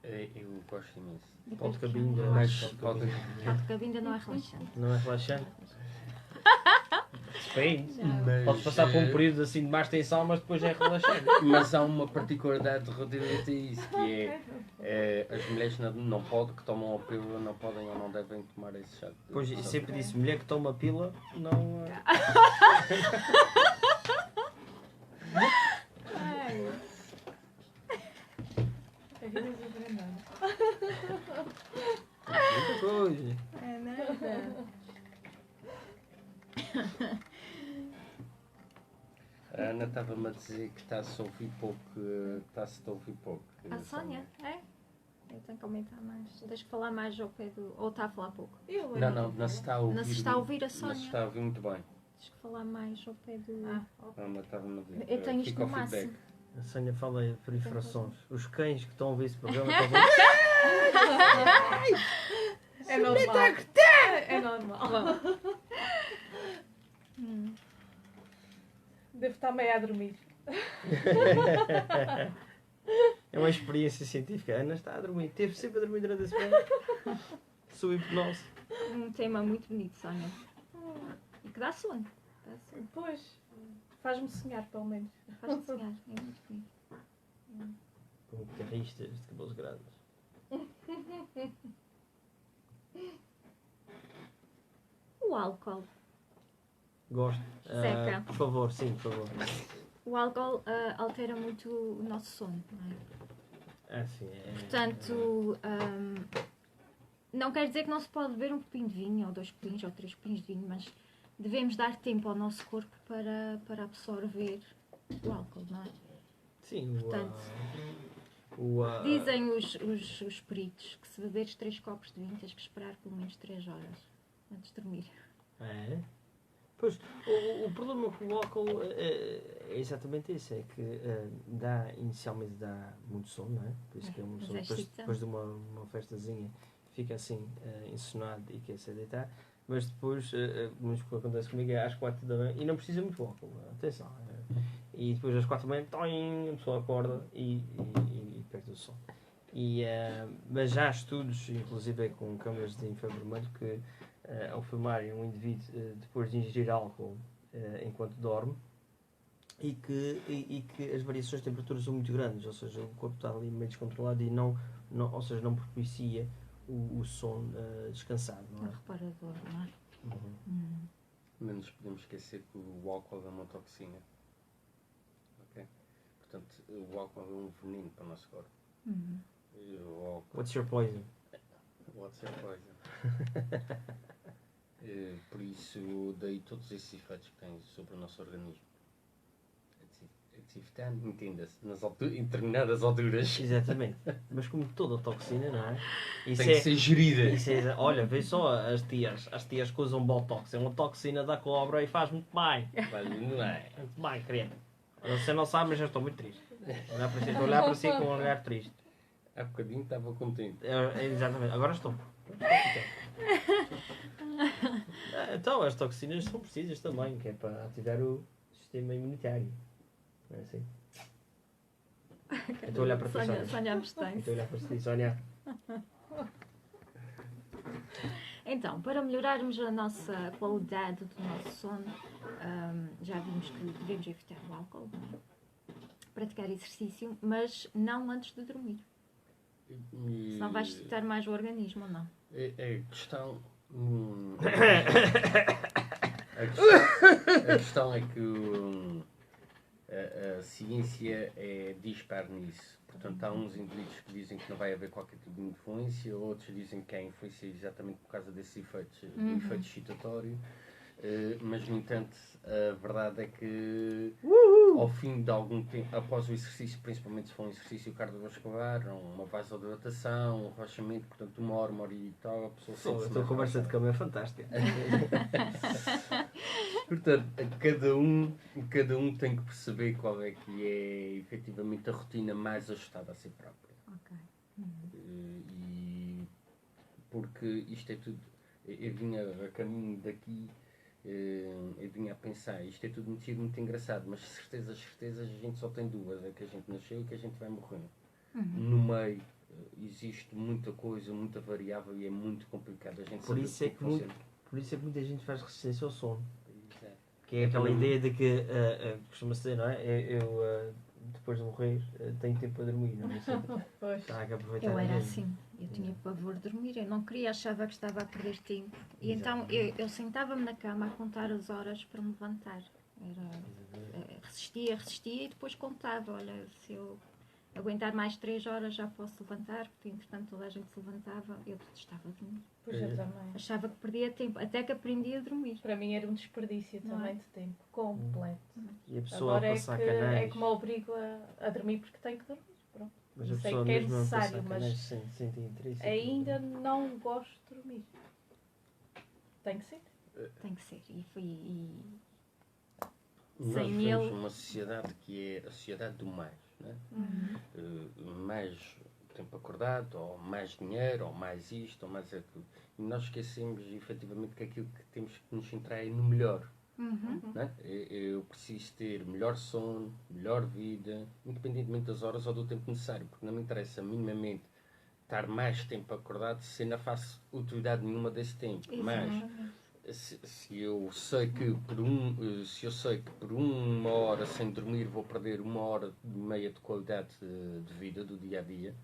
Eu gosto imenso. Pó de cabinda. Mas pó de pode- cabinda. Pó de cabinda não é relaxante. Não é relaxante? Depende. Mas, Podes passar por um período assim de mais tensão, mas depois é relaxante. mas há uma particularidade relativamente a isso, que é as mulheres não podem, que tomam a pílula, não podem ou não devem tomar esse chá. Pois, eu sempre disse, mulher que toma pila, não... Ai, É que eu não sei nada. Muita coisa. é nada. A Ana estava-me a dizer que está-se a ouvir pouco. Está-se a ouvir pouco. A Sónia? É? Eu tenho que aumentar mais. Deixa que falar mais ao pé do... Ou está a falar pouco? Eu Não se está a ouvir. Não se está a ouvir a Não se Sónia. está a ouvir muito bem. Deixa que falar mais ao pé do... ok. A Ana estava-me a dizer. Eu tenho isto Fica no ao feedback. máximo. A Sónia fala em proliferações. Os cães que estão a ouvir esse programa estão a ver... É normal. É normal. Devo estar meio a dormir. É uma experiência científica. A Ana está a dormir. Teve sempre a dormir durante esse programa. Sou hipnose. Um tema muito bonito, Sónia. E que dá sono. Dá sono. Pois, faz-me sonhar, pelo menos. Faz-te sonhar. É muito bonito. Com guitarristas de cabelos grandes. O álcool. Gosto. Seca. Por favor, sim, por favor. O álcool altera muito o nosso sono, não é? Assim, é... Portanto, não quer dizer que não se pode beber um copinho de vinho, ou 2 copinhos, ou 3 copinhos de vinho, mas devemos dar tempo ao nosso corpo para absorver o álcool, não é? Sim, Portanto, dizem... dizem os peritos que se beberes 3 copos de vinho tens que esperar pelo menos 3 horas antes de dormir. É? Pois, o problema com o álcool é exatamente isso, é que inicialmente dá muito sono, não é? Por isso que uma Mas pessoa é depois de uma festazinha fica assim, ensonado e quer se deitar, mas depois, o que acontece comigo é às 4 da manhã, e não precisa muito álcool, atenção, E depois às 4 da manhã, a pessoa acorda e perde o sono. Mas já há estudos, inclusive com câmeras de infravermelho, que ao filmarem um indivíduo depois de ingerir álcool enquanto dorme, e que as variações de temperatura são muito grandes, ou seja, o corpo está ali meio descontrolado e ou seja, não propicia o sono descansado. É Não um é? reparador, não é? Uhum. Não nos podemos esquecer que o álcool é uma toxina. Ok? Portanto, o álcool é um veneno para o nosso corpo. E o álcool... What's your poison? What's your poison? Por isso, daí todos esses efeitos que tem sobre o nosso organismo. Entenda-se, em determinadas alturas Exatamente. Mas como toda toxina, não é? Isso tem que ser gerida. olha, vê só as tias que usam Botox. É uma toxina da cobra e faz muito bem. Mas não é. Muito bem, querido. Você não sabe, mas eu estou muito triste. Estou a olhar para si com um olhar triste. Há bocadinho estava contente. Exatamente. Agora estou. Então, as toxinas são precisas também, que é para ativar o sistema imunitário. Não é assim? Estou a olhar para ti, Sónia. Sónia abstém. Estou a olhar para ti, Sónia. Então, para melhorarmos a nossa qualidade do nosso sono, já vimos que devemos evitar o álcool, não é? Praticar exercício, mas não antes de dormir. Senão vais excitar mais o organismo, ou não? A questão... a questão é que a ciência é dispar nisso. Portanto, há uns indivíduos que dizem que não vai haver qualquer tipo de influência, outros dizem que há influência exatamente por causa desses efeitos, do efeito excitatório. Mas, no entanto, a verdade é que ao fim de algum tempo, após o exercício, principalmente se for um exercício cardiovascular, uma vasodilatação, um relaxamento, portanto, 1 hora e tal, a pessoa sente-se A tua mais conversa de relaxada. cama é fantástica. Portanto, cada um tem que perceber qual é que é efetivamente a rotina mais ajustada a si própria. Ok. E porque isto é tudo. Eu vinha a caminho daqui, eu vinha a pensar, isto é tudo muito engraçado, mas certezas a gente só tem duas, é que a gente nasceu e que a gente vai morrer. No meio existe muita coisa, muita variável e é muito complicado a gente Por isso é que muita gente faz resistência ao sono. Que é aquela ideia de que, costuma-se dizer, não é? Eu depois de morrer, tenho tempo para dormir, não é? Pois. Está a aproveitar Eu era mesmo. assim, eu tinha pavor de dormir, eu não queria, achava que estava a perder tempo. E então eu sentava-me na cama a contar as horas para me levantar. Resistia e depois contava, olha, se eu aguentar mais 3 horas já posso levantar, porque entretanto toda a gente se levantava, eu detestava dormir. Pois eu também. Achava que perdia tempo, até que aprendi a dormir. Para mim era um desperdício Não também é? de tempo. Completo. E a pessoa Agora a é passar que, canais. é que me obrigo a dormir porque tenho que dormir. Pronto. Mas a sei pessoa que é mesmo a passar necessário, mas canais sente interesse. ainda não gosto de dormir. Tem que ser. Tem que ser. Nós Sem vivemos ele- numa sociedade que é a sociedade do mais, né? Mais tempo acordado, ou mais dinheiro, ou mais isto, ou mais aquilo. E nós esquecemos efetivamente que aquilo que temos que nos centrar é no melhor. Né? Eu preciso ter melhor sono, melhor vida, independentemente das horas ou do tempo necessário, porque não me interessa minimamente estar mais tempo acordado se não faço utilidade nenhuma desse tempo. Mas se eu sei que por 1 hora sem dormir vou perder 1 hora e meia de qualidade de vida do dia a dia,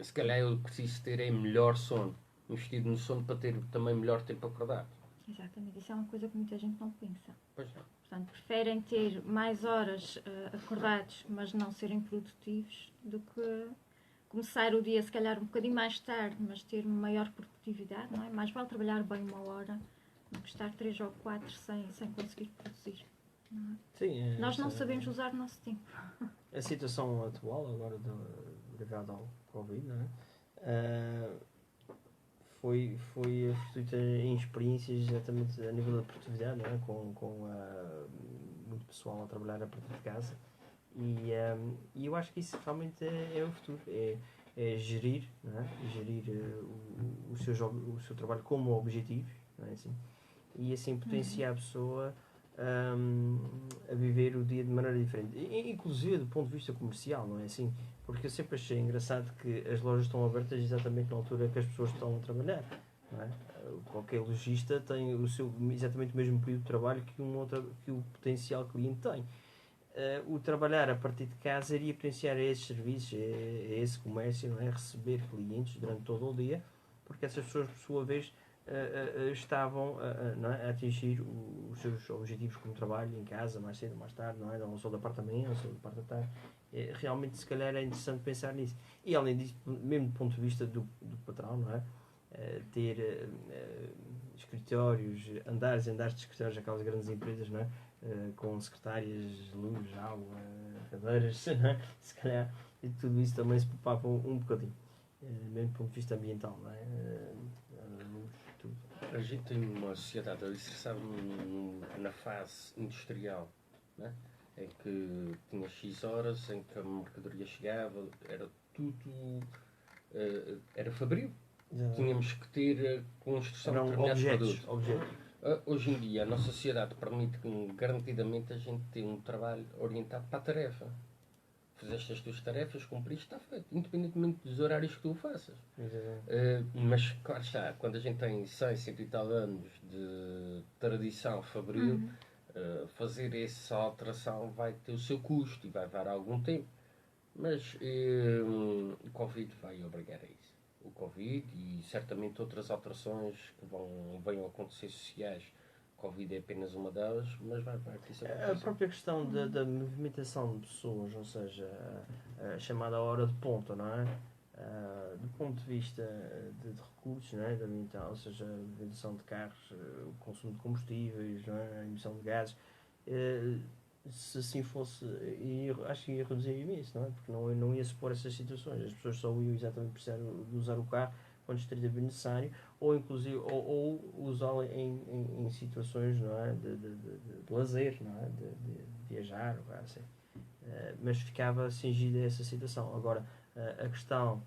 se calhar eu preciso ter melhor sono, investido no sono para ter também melhor tempo acordado. Exatamente, isso é uma coisa que muita gente não pensa. Pois não. Portanto, preferem ter mais horas acordados, mas não serem produtivos, do que começar o dia se calhar um bocadinho mais tarde, mas ter maior produtividade, não é? Mais vale trabalhar bem 1 hora do que estar 3 ou 4 sem conseguir produzir. Não é? Sim, Nós não sabemos usar o nosso tempo. A situação atual, agora ligada ao Covid, não é? Foi fruto em experiências exatamente a nível da produtividade, não é? Com muito pessoal a trabalhar a partir de casa. E eu acho que isso realmente é o futuro. É gerir, não é? Gerir o seu trabalho como objetivo, não é assim? E assim potenciar a pessoa a diferente. Inclusive do ponto de vista comercial, não é assim? Porque eu sempre achei engraçado que as lojas estão abertas exatamente na altura que as pessoas estão a trabalhar. Não é? Qualquer lojista tem exatamente o mesmo período de trabalho que o potencial cliente tem. O trabalhar a partir de casa iria potenciar esses serviços, esse comércio, não é? Receber clientes durante todo o dia, porque essas pessoas, por sua vez, estavam não é? A atingir os seus objetivos como trabalho em casa, mais cedo, mais tarde, não é? Não só da parte da manhã, ou só da parte da tarde. Realmente, se calhar, é interessante pensar nisso. E além disso, mesmo do ponto de vista do patrão, não é? Ter escritórios, andares de escritórios, aquelas grandes empresas, não é? Com secretárias, luz, água, cadeiras, não é? Se calhar, e tudo isso também se poupava um bocadinho, mesmo do ponto de vista ambiental, não é? Luz, tudo. A gente tem uma sociedade alicerçada na fase industrial, né? Em que tinha X horas, em que a mercadoria chegava, era tudo, era fabril. Tínhamos que ter construção de determinados produtos. Hoje em dia, a nossa sociedade permite que, garantidamente, a gente tenha um trabalho orientado para a tarefa. Fizeste as tuas tarefas, cumpriste, está feito, independentemente dos horários que tu faças. Mas, claro está, quando a gente tem 100, 100 e tal anos de tradição fabril, fazer essa alteração vai ter o seu custo e vai levar algum tempo. Mas o Covid vai obrigar a isso. O Covid e certamente outras alterações que venham a acontecer sociais. O Covid é apenas uma delas, mas vai que isso aconteça. A própria questão da movimentação de pessoas, ou seja, a chamada hora de ponta, não é? Do ponto de vista de recursos, não é? Ou seja, a movimentação de carros, o consumo de combustíveis, não é? A emissão de gases, se assim fosse, acho que ia reduzir imenso, não é? Porque não ia supor essas situações. As pessoas só iam exatamente precisar de usar o carro quando estritamente necessário, ou inclusive ou usá-lo em situações, não é? de lazer, não é? De viajar, ou assim. Mas ficava cingida a essa situação. Agora, a questão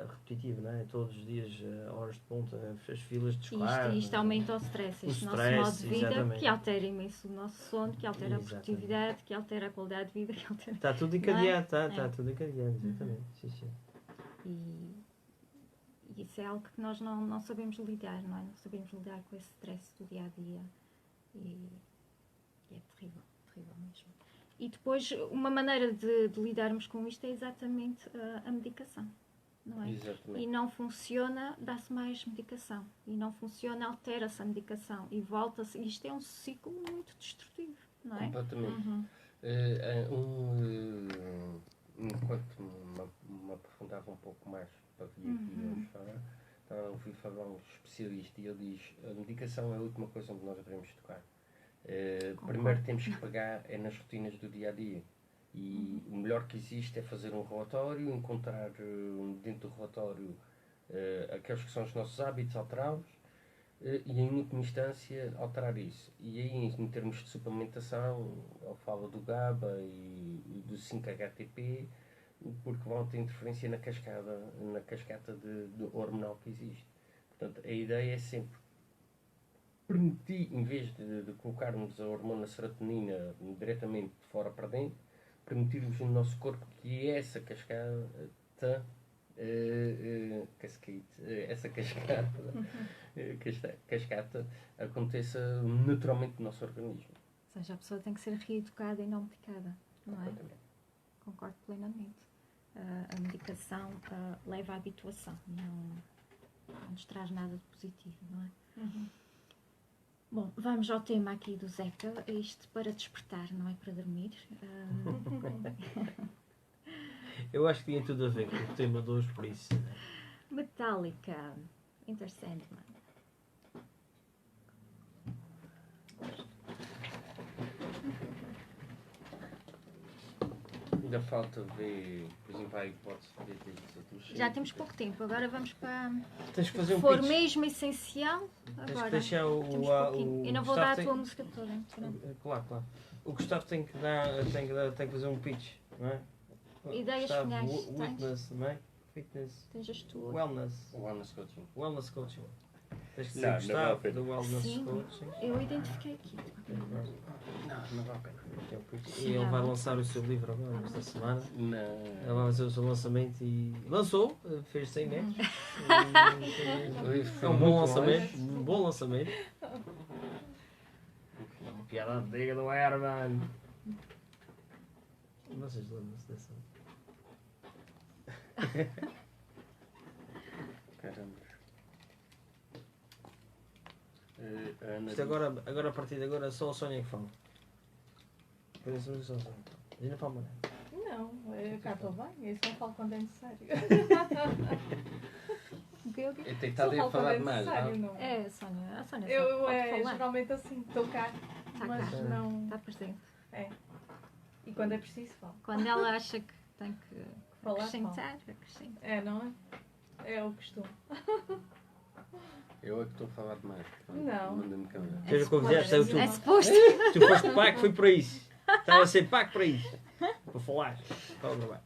repetitiva, não é? Todos os dias, horas de ponta, as filas de escolar. Isto aumenta o stress, este nosso modo de vida, que altera imenso o nosso sono, que altera a produtividade, que altera a qualidade de vida, que altera... Está tudo encadeado, está tudo encadeado, exatamente. Sim. E isso é algo que nós não sabemos lidar, não é? Não sabemos lidar com esse stress do dia a dia. E é terrível mesmo. E depois, uma maneira de lidarmos com isto é exatamente a medicação. Não é? Exatamente. E não funciona, dá-se mais medicação. E não funciona, altera-se a medicação. E volta-se. Isto é um ciclo muito destrutivo, não é? Completamente. Enquanto me aprofundava um pouco mais para vir aqui hoje falar, estava a ouvir falar um especialista e ele diz: a medicação é a última coisa onde nós devemos tocar. Primeiro temos que pegar nas rotinas do dia a dia. E o melhor que existe é fazer um relatório, encontrar dentro do relatório aqueles que são os nossos hábitos, alterá-los e, em última instância, alterar isso. E aí, em termos de suplementação, ele fala do GABA e do 5-HTP, porque vão ter interferência na cascata de hormonal que existe. Portanto, a ideia é sempre permitir, em vez de colocarmos a hormona serotonina diretamente de fora para dentro, permitirmos no nosso corpo que essa cascata aconteça naturalmente no nosso organismo. Ou seja, a pessoa tem que ser reeducada e não medicada, não é? Concordo plenamente. A medicação leva à habituação, não nos traz nada de positivo, não é? Bom, vamos ao tema aqui do Zeca, isto para despertar, não é para dormir. Eu acho que tinha tudo a ver com o tema de hoje, por isso. Metallica, Enter Sandman. Ainda falta ver, por exemplo, a hipótese de ter isso. Já temos pouco tempo, agora vamos para... Tens que fazer um for pitch. mesmo essencial, Tens agora que deixar temos pouquinho. Eu não vou dar a tua música toda. Claro. O Gustavo tem que fazer um pitch, não é? Ideias Gustavo, finais, Witness, não é? Fitness. Tens as tuas. Wellness Wellness coaching. Wellness coaching. Tens que Não, ser não vale a Gustavo, pena. do Wellness Sim. Coaching. Eu identifiquei aqui. Não vale a pena. E ele vai lançar o seu livro agora, esta semana. Não. Ele vai fazer o seu lançamento e lançou, fez 100 metros. É um bom lançamento. Um bom lançamento. Piada antiga do Herman. Vocês lembram-se dessa? Caramba. Ana Isto agora a partir de agora só a Sónia que fala. Parece-me só a Sónia. E não fala mais nada. Não, eu cá estou bem, eu só falo quando é necessário. O quê? Eu tenho Só estado a falo quando falar é demais. necessário, Não? não. É, Sónia. A Sónia Eu pode é falar. geralmente assim, estou cá, Está mas cá. não. Está presente. É. E quando é preciso, falo. Quando ela acha que tem que Falar, acrescentar, acrescenta. É, não é? É o costume. Eu é que estou a falar demais. Não. Manda-me câmera. Seja como vieste, saiu tu. É suposto. Tu foste pago, foi para isso. Estava a ser pago para isso. Para falar. Fala para baixo.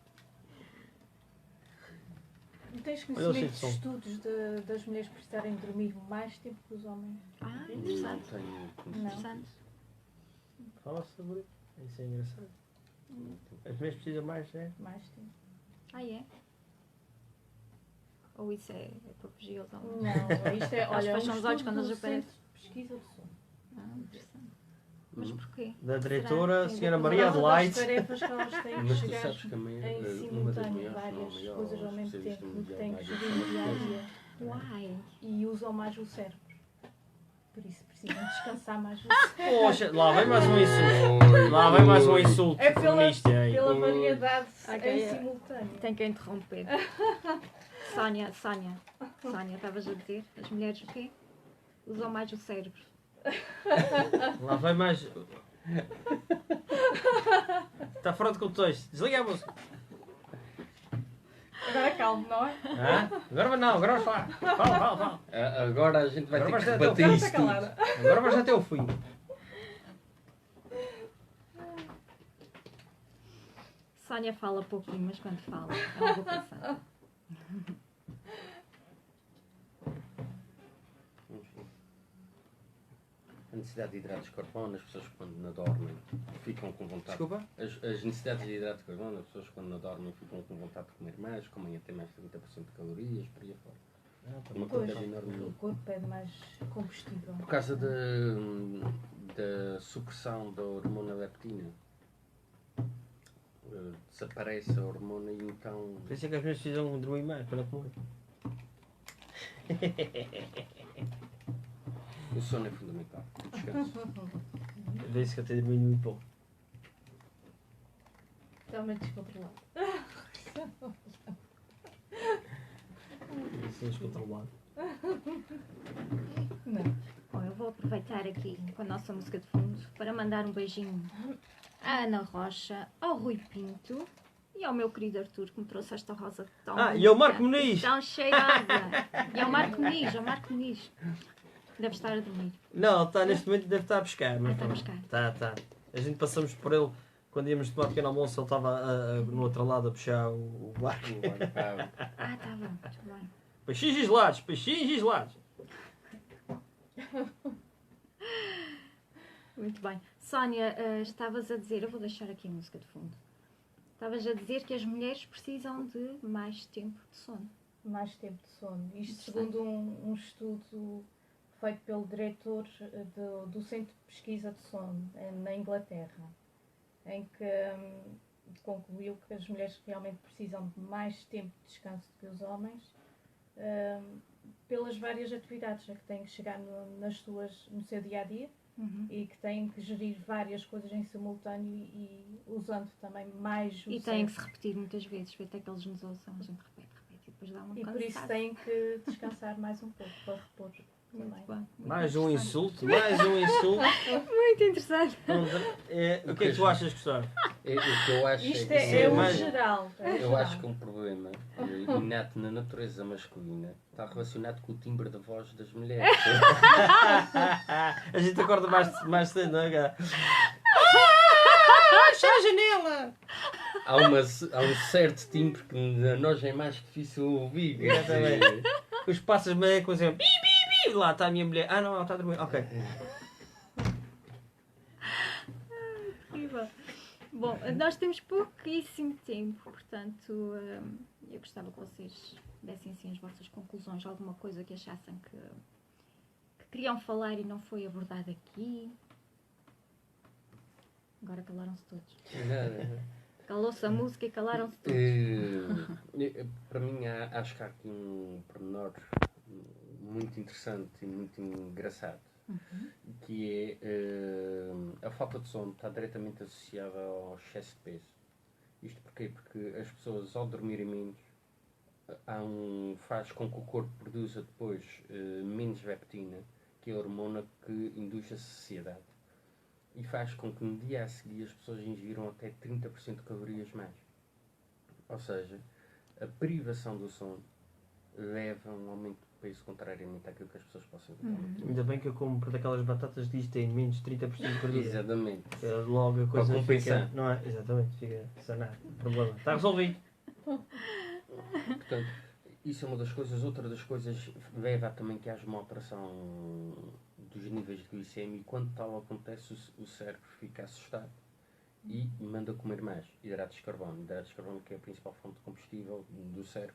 Tens Olha o conhecimento cheio de de som. estudos das mulheres precisarem dormir mais tempo que os homens? Ah, Não interessante. tenho. Não. Interessante. Fala sobre isso. Isso é engraçado. As mulheres precisam mais, né? Mais tempo. Ah, é? Ou isso é para fugir aos homens? Não, isto é, Eles olha, fecham os olhos quando eles eles aparecem. Pesquisa de sono. Ah, interessante. Mas porquê? Da diretora, a Será? senhora Por Maria Por causa Adelaide. das tarefas que elas têm que Mas tu chegar sabes que a mãe, em uma das simultâneo, maiores, várias não, maior, coisas ao mesmo especialista tempo, mundial, têm que mais gerir no dia a dia Uai. e usam mais o cérebro. Por isso precisam descansar mais o cérebro. Poxa, lá vem mais um insulto. Lá vem mais um insulto. É pela, feminista aí. pela variedade Ok, em é. simultâneo. Tenho que interromper. Sónia, estavas a dizer? As mulheres o quê? Usam mais o cérebro. Lá vem mais. Está fora de contexto. Desliga a música. Agora calmo, não é? Hã? Agora não, agora vamos falar. Fala. Agora a gente vai Agora ter que vais ter rebater Agora isso está tudo. calada. Agora vais até o fim. Sónia fala pouquinho, mas quando fala, é uma boca santa. Enfim. A necessidade de hidratos de carbono, as pessoas quando não dormem ficam com vontade. Desculpa? As necessidades de hidratos de carbono, as pessoas quando não dormem ficam com vontade de comer mais, comem até mais de 30% de calorias, por aí fora. Uma Pois, quantidade enorme. o corpo pede mais combustível. Por causa da supressão da hormona leptina. Desaparece a hormona e então. Por isso é que as mulheres precisam dormir mais para não comer. O sono é fundamental. O descanso. Vê-se que até dormi muito pouco. Totalmente descontrolado. Isso é descontrolado. Não. Bom, eu vou aproveitar aqui com a nossa música de fundo para mandar um beijinho à Ana Rocha, ao Rui Pinto e ao meu querido Arthur que me trouxe esta rosa tão E ao Marco bonita, Muniz. tão cheirosa. E ao Marco Muniz. Deve estar a dormir. Não, está neste momento deve estar a pescar. Mas Está a pronto. pescar. Tá. A gente passamos por ele quando íamos tomar pequeno almoço, ele estava no outro lado a puxar o barco. Ah, está bom, muito bem. Peixinhos isolados. Muito bem. Sónia, estavas a dizer, eu vou deixar aqui a música de fundo. Estavas a dizer que as mulheres precisam de mais tempo de sono. Mais tempo de sono. Isto Interessante. segundo um estudo feito pelo diretor do Centro de Pesquisa de Sono na Inglaterra, em que concluiu que as mulheres realmente precisam de mais tempo de descanso do que os homens, pelas várias atividades a que têm que chegar no seu dia-a-dia e que têm que gerir várias coisas em simultâneo e usando também mais o E têm que cérebro. se repetir muitas vezes, até que eles nos ouçam, a gente repete, e depois dá uma E por isso cansada. têm que descansar mais um pouco para repor também. Muito bom, muito Mais um interessante. insulto. Muito interessante. O que é que tu achas, Gustavo? O que eu acho Isto que é o mais- geral. É o eu geral. acho que um problema inato na natureza masculina está relacionado com o timbre da voz das mulheres. A gente acorda mais cedo, não é, cara? Fecha a janela! Há um certo timbre que a nós é mais difícil ouvir. quer dizer, Exatamente. Os pássaros meio com assim, E lá está a minha mulher. Ah, não, ela está a dormir. Ok. Incrível. Bom, nós temos pouquíssimo tempo, portanto, eu gostava que vocês dessem assim as vossas conclusões, alguma coisa que achassem que queriam falar e não foi abordado aqui. Agora calaram-se todos. Calou-se a música e calaram-se todos. Para mim, acho que há aqui um pormenor muito interessante e muito engraçado, que é a falta de sono está diretamente associada ao excesso de peso. Isto porquê? Porque as pessoas, ao dormirem menos, faz com que o corpo produza depois menos leptina, que é a hormona que induz a saciedade. E faz com que no dia a seguir as pessoas ingiram até 30% de calorias mais. Ou seja, a privação do sono leva a um aumento de peso contrariamente àquilo que as pessoas possam ter. Ainda bem que eu como por daquelas batatas diz que tem menos 30% de gordura. Exatamente. É logo a coisa Para compensar. fica, não é? Exatamente, fica sanado. Problema. Está resolvido. Portanto, isso é uma das coisas. Outra das coisas leva também que haja uma alteração dos níveis de glicemia, e quando tal acontece o cérebro fica assustado e manda comer mais hidratos de carbono. Hidratos de carbono, que é a principal fonte de combustível do cérebro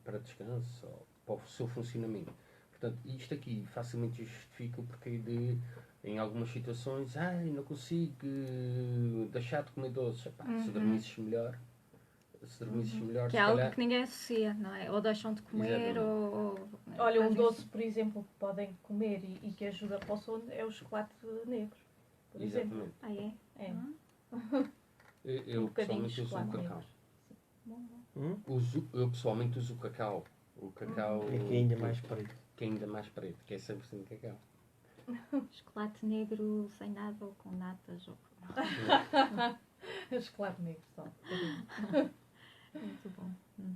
para descanso ou para o seu funcionamento. Portanto, isto aqui facilmente justifica o porquê de, em algumas situações, não consigo deixar de comer doces. Epá, se dormisses melhor, Que se é algo calhar... que ninguém associa, não é? Ou deixam de comer, Exatamente. ou Olha, um fazem doce, por exemplo, que podem comer e que ajuda para o sono é o chocolate negro, por exemplo. Exatamente. Ah, é? É. Eu Um bocadinho de pessoalmente uso o chocolate cacau. negro. Bom. Eu pessoalmente uso o cacau. O cacau É que é ainda mais preto. que é ainda mais preto, que é 100% cacau. Chocolate negro sem nada ou com natas. Ou... Chocolate negro só. Muito bom.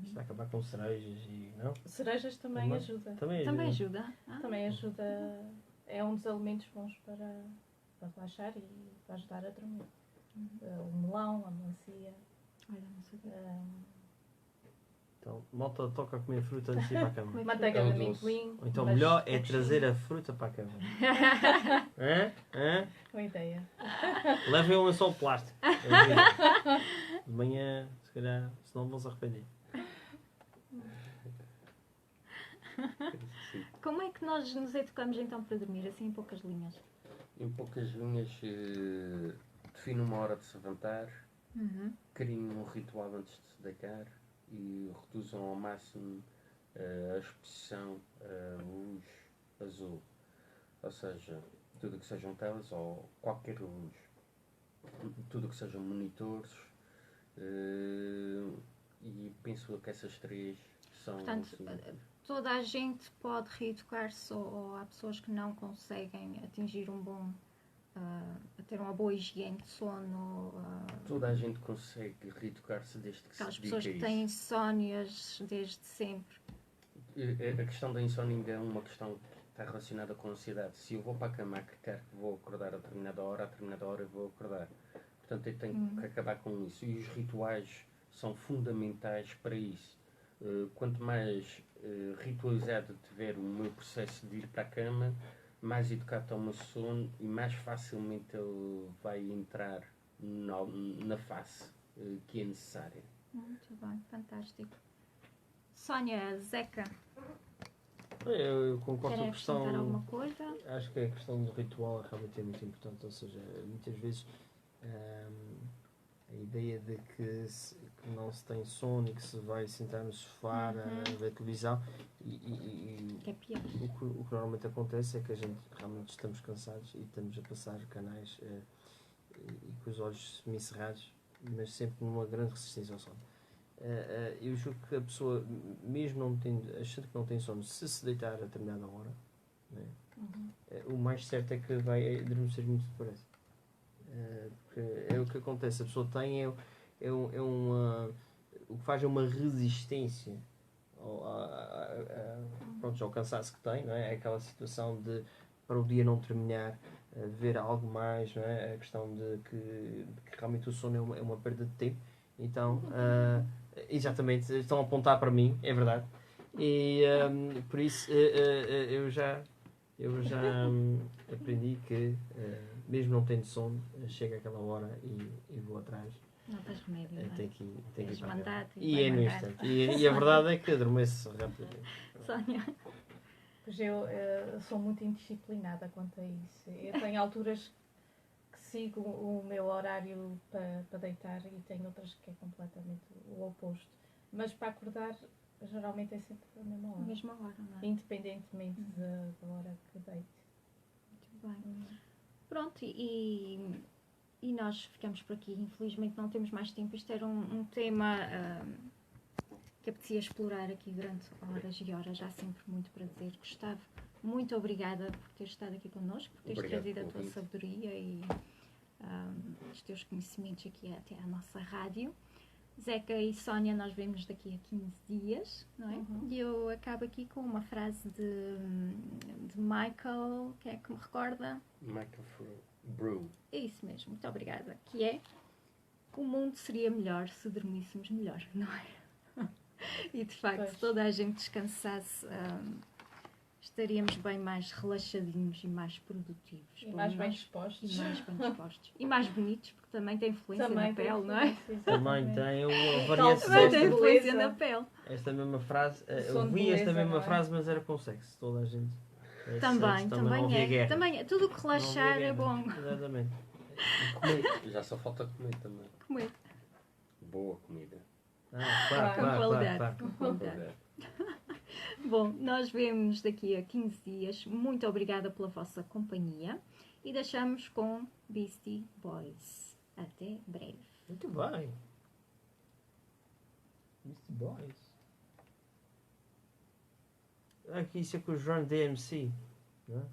Está a acabar com cerejas e não? Cerejas também Também. ajuda. Também ajuda. Ah, Também ajuda. É um dos alimentos bons para relaxar e para ajudar a dormir. O melão, a melancia. Olha, não sabia. Então, malta toca a comer fruta antes de ir para a cama. Manteiga É de o doce. amendoim. Ou então mas melhor é com trazer chia. a fruta para a cama. Hã? Hã? Boa ideia. Levem um lençol plástico. De manhã, se calhar, senão vão se arrepender. Sim. Como é que nós nos educamos então para dormir, assim em poucas linhas? Em poucas linhas, defino uma hora de se levantar, criem um ritual antes de se deitar e reduzam ao máximo a exposição à luz azul. Ou seja, tudo o que sejam telas ou qualquer luz, tudo o que sejam monitores, e penso que essas três são... Portanto, assim, toda a gente pode reeducar-se ou há pessoas que não conseguem atingir um bom... a ter uma boa higiene de sono. toda a gente consegue reeducar-se desde que Aquelas se pessoas dedique que a têm isso. insónias desde sempre. A questão da insónia ainda é uma questão que está relacionada com a ansiedade. Se eu vou para a cama a acreditar que vou acordar a determinada hora eu vou acordar. Portanto, eu tenho que acabar com isso. E os rituais são fundamentais para isso. Quanto mais ritualizado tiver o meu processo de ir para a cama, mais educado está o meu sono e mais facilmente ele vai entrar na fase que é necessária. Muito bem, fantástico. Sónia, Zeca, Eu concordo com querem a acrescentar questão. alguma coisa? Acho que a questão do ritual realmente é muito importante. Ou seja, muitas vezes a ideia de que não se tem sono e que se vai sentar no sofá a ver televisão e Que é pior. o que normalmente acontece é que a gente realmente estamos cansados e estamos a passar canais e com os olhos semicerrados, mas sempre numa grande resistência ao sono. Eu julgo que a pessoa, mesmo não tendo, achando que não tem sono, se deitar a determinada hora, né, o mais certo é que vai adormecer muito depressa. Porque é o que acontece, a pessoa tem o que faz é uma resistência ao cansaço que tem, não é? É aquela situação de, para o dia não terminar, ver algo mais, não é? A questão de que realmente o sono é uma perda de tempo. Então, exatamente, estão a apontar para mim, é verdade. E por isso eu já aprendi que mesmo não tendo sono, chega aquela hora e vou atrás. Não tens remédio, não é? Tem que ir Tens para a mandado cama. e E vai é no mandar. instante. E a verdade é que adormeço rapidamente. Sónia. Pois eu sou muito indisciplinada quanto a isso. Eu tenho alturas que sigo o meu horário para deitar e tenho outras que é completamente o oposto. Mas para acordar, geralmente é sempre a mesma Na hora. mesma hora, não é? Independentemente da hora que deite. Muito bem. Pronto, e nós ficamos por aqui. Infelizmente não temos mais tempo. Isto era um tema que apetecia explorar aqui durante horas e horas. Há sempre muito para dizer. Gustavo, muito obrigada por teres estado aqui connosco, por teres Obrigado trazido a pelo tua convite. sabedoria e os teus conhecimentos aqui até à nossa rádio. Zeca e Sónia, nós vemos daqui a 15 dias, não é? Uhum. E eu acabo aqui com uma frase de Michael, quem é que me recorda? Michael Brew. É isso mesmo, muito obrigada. Que é: o mundo seria melhor se dormíssemos melhor, não é? E de facto, Pois. se toda a gente descansasse, estaríamos bem mais relaxadinhos e mais produtivos. E Pelo mais bem menos. dispostos. E mais bem dispostos. E mais bonitos, porque também tem influência Também na tem pele, não é? influência, Também exatamente. tem uma Calções variação. Também de tem influência beleza. na pele. Esta mesma frase, Som eu de vi esta beleza, mesma não é? frase, mas era com sexo, toda a gente. Também, Sexo, também não havia é. guerra. Também é. Tudo o que Não havia relaxar é guerra. bom. Exatamente. E comer. Já só falta comer também. Comer. Boa comida. Claro, Com claro, qualidade. claro. Com qualidade. Bom, nós vemos daqui a 15 dias. Muito obrigada pela vossa companhia. E deixamos com Beastie Boys. Até breve. Muito bem. Beastie Boys. Aqui isso é com os Run DMC, não é?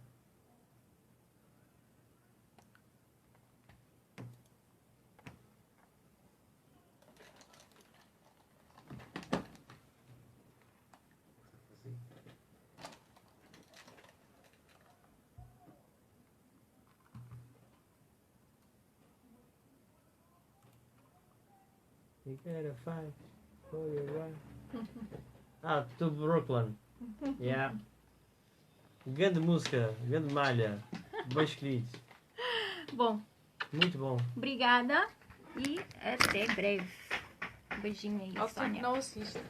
You gotta fight for your right. Do Brooklyn. Yeah. Grande música, grande malha. Bem escrito. Bom, Muito bom. obrigada e até breve. Um beijinho aí, Ao que Sónia. não assiste.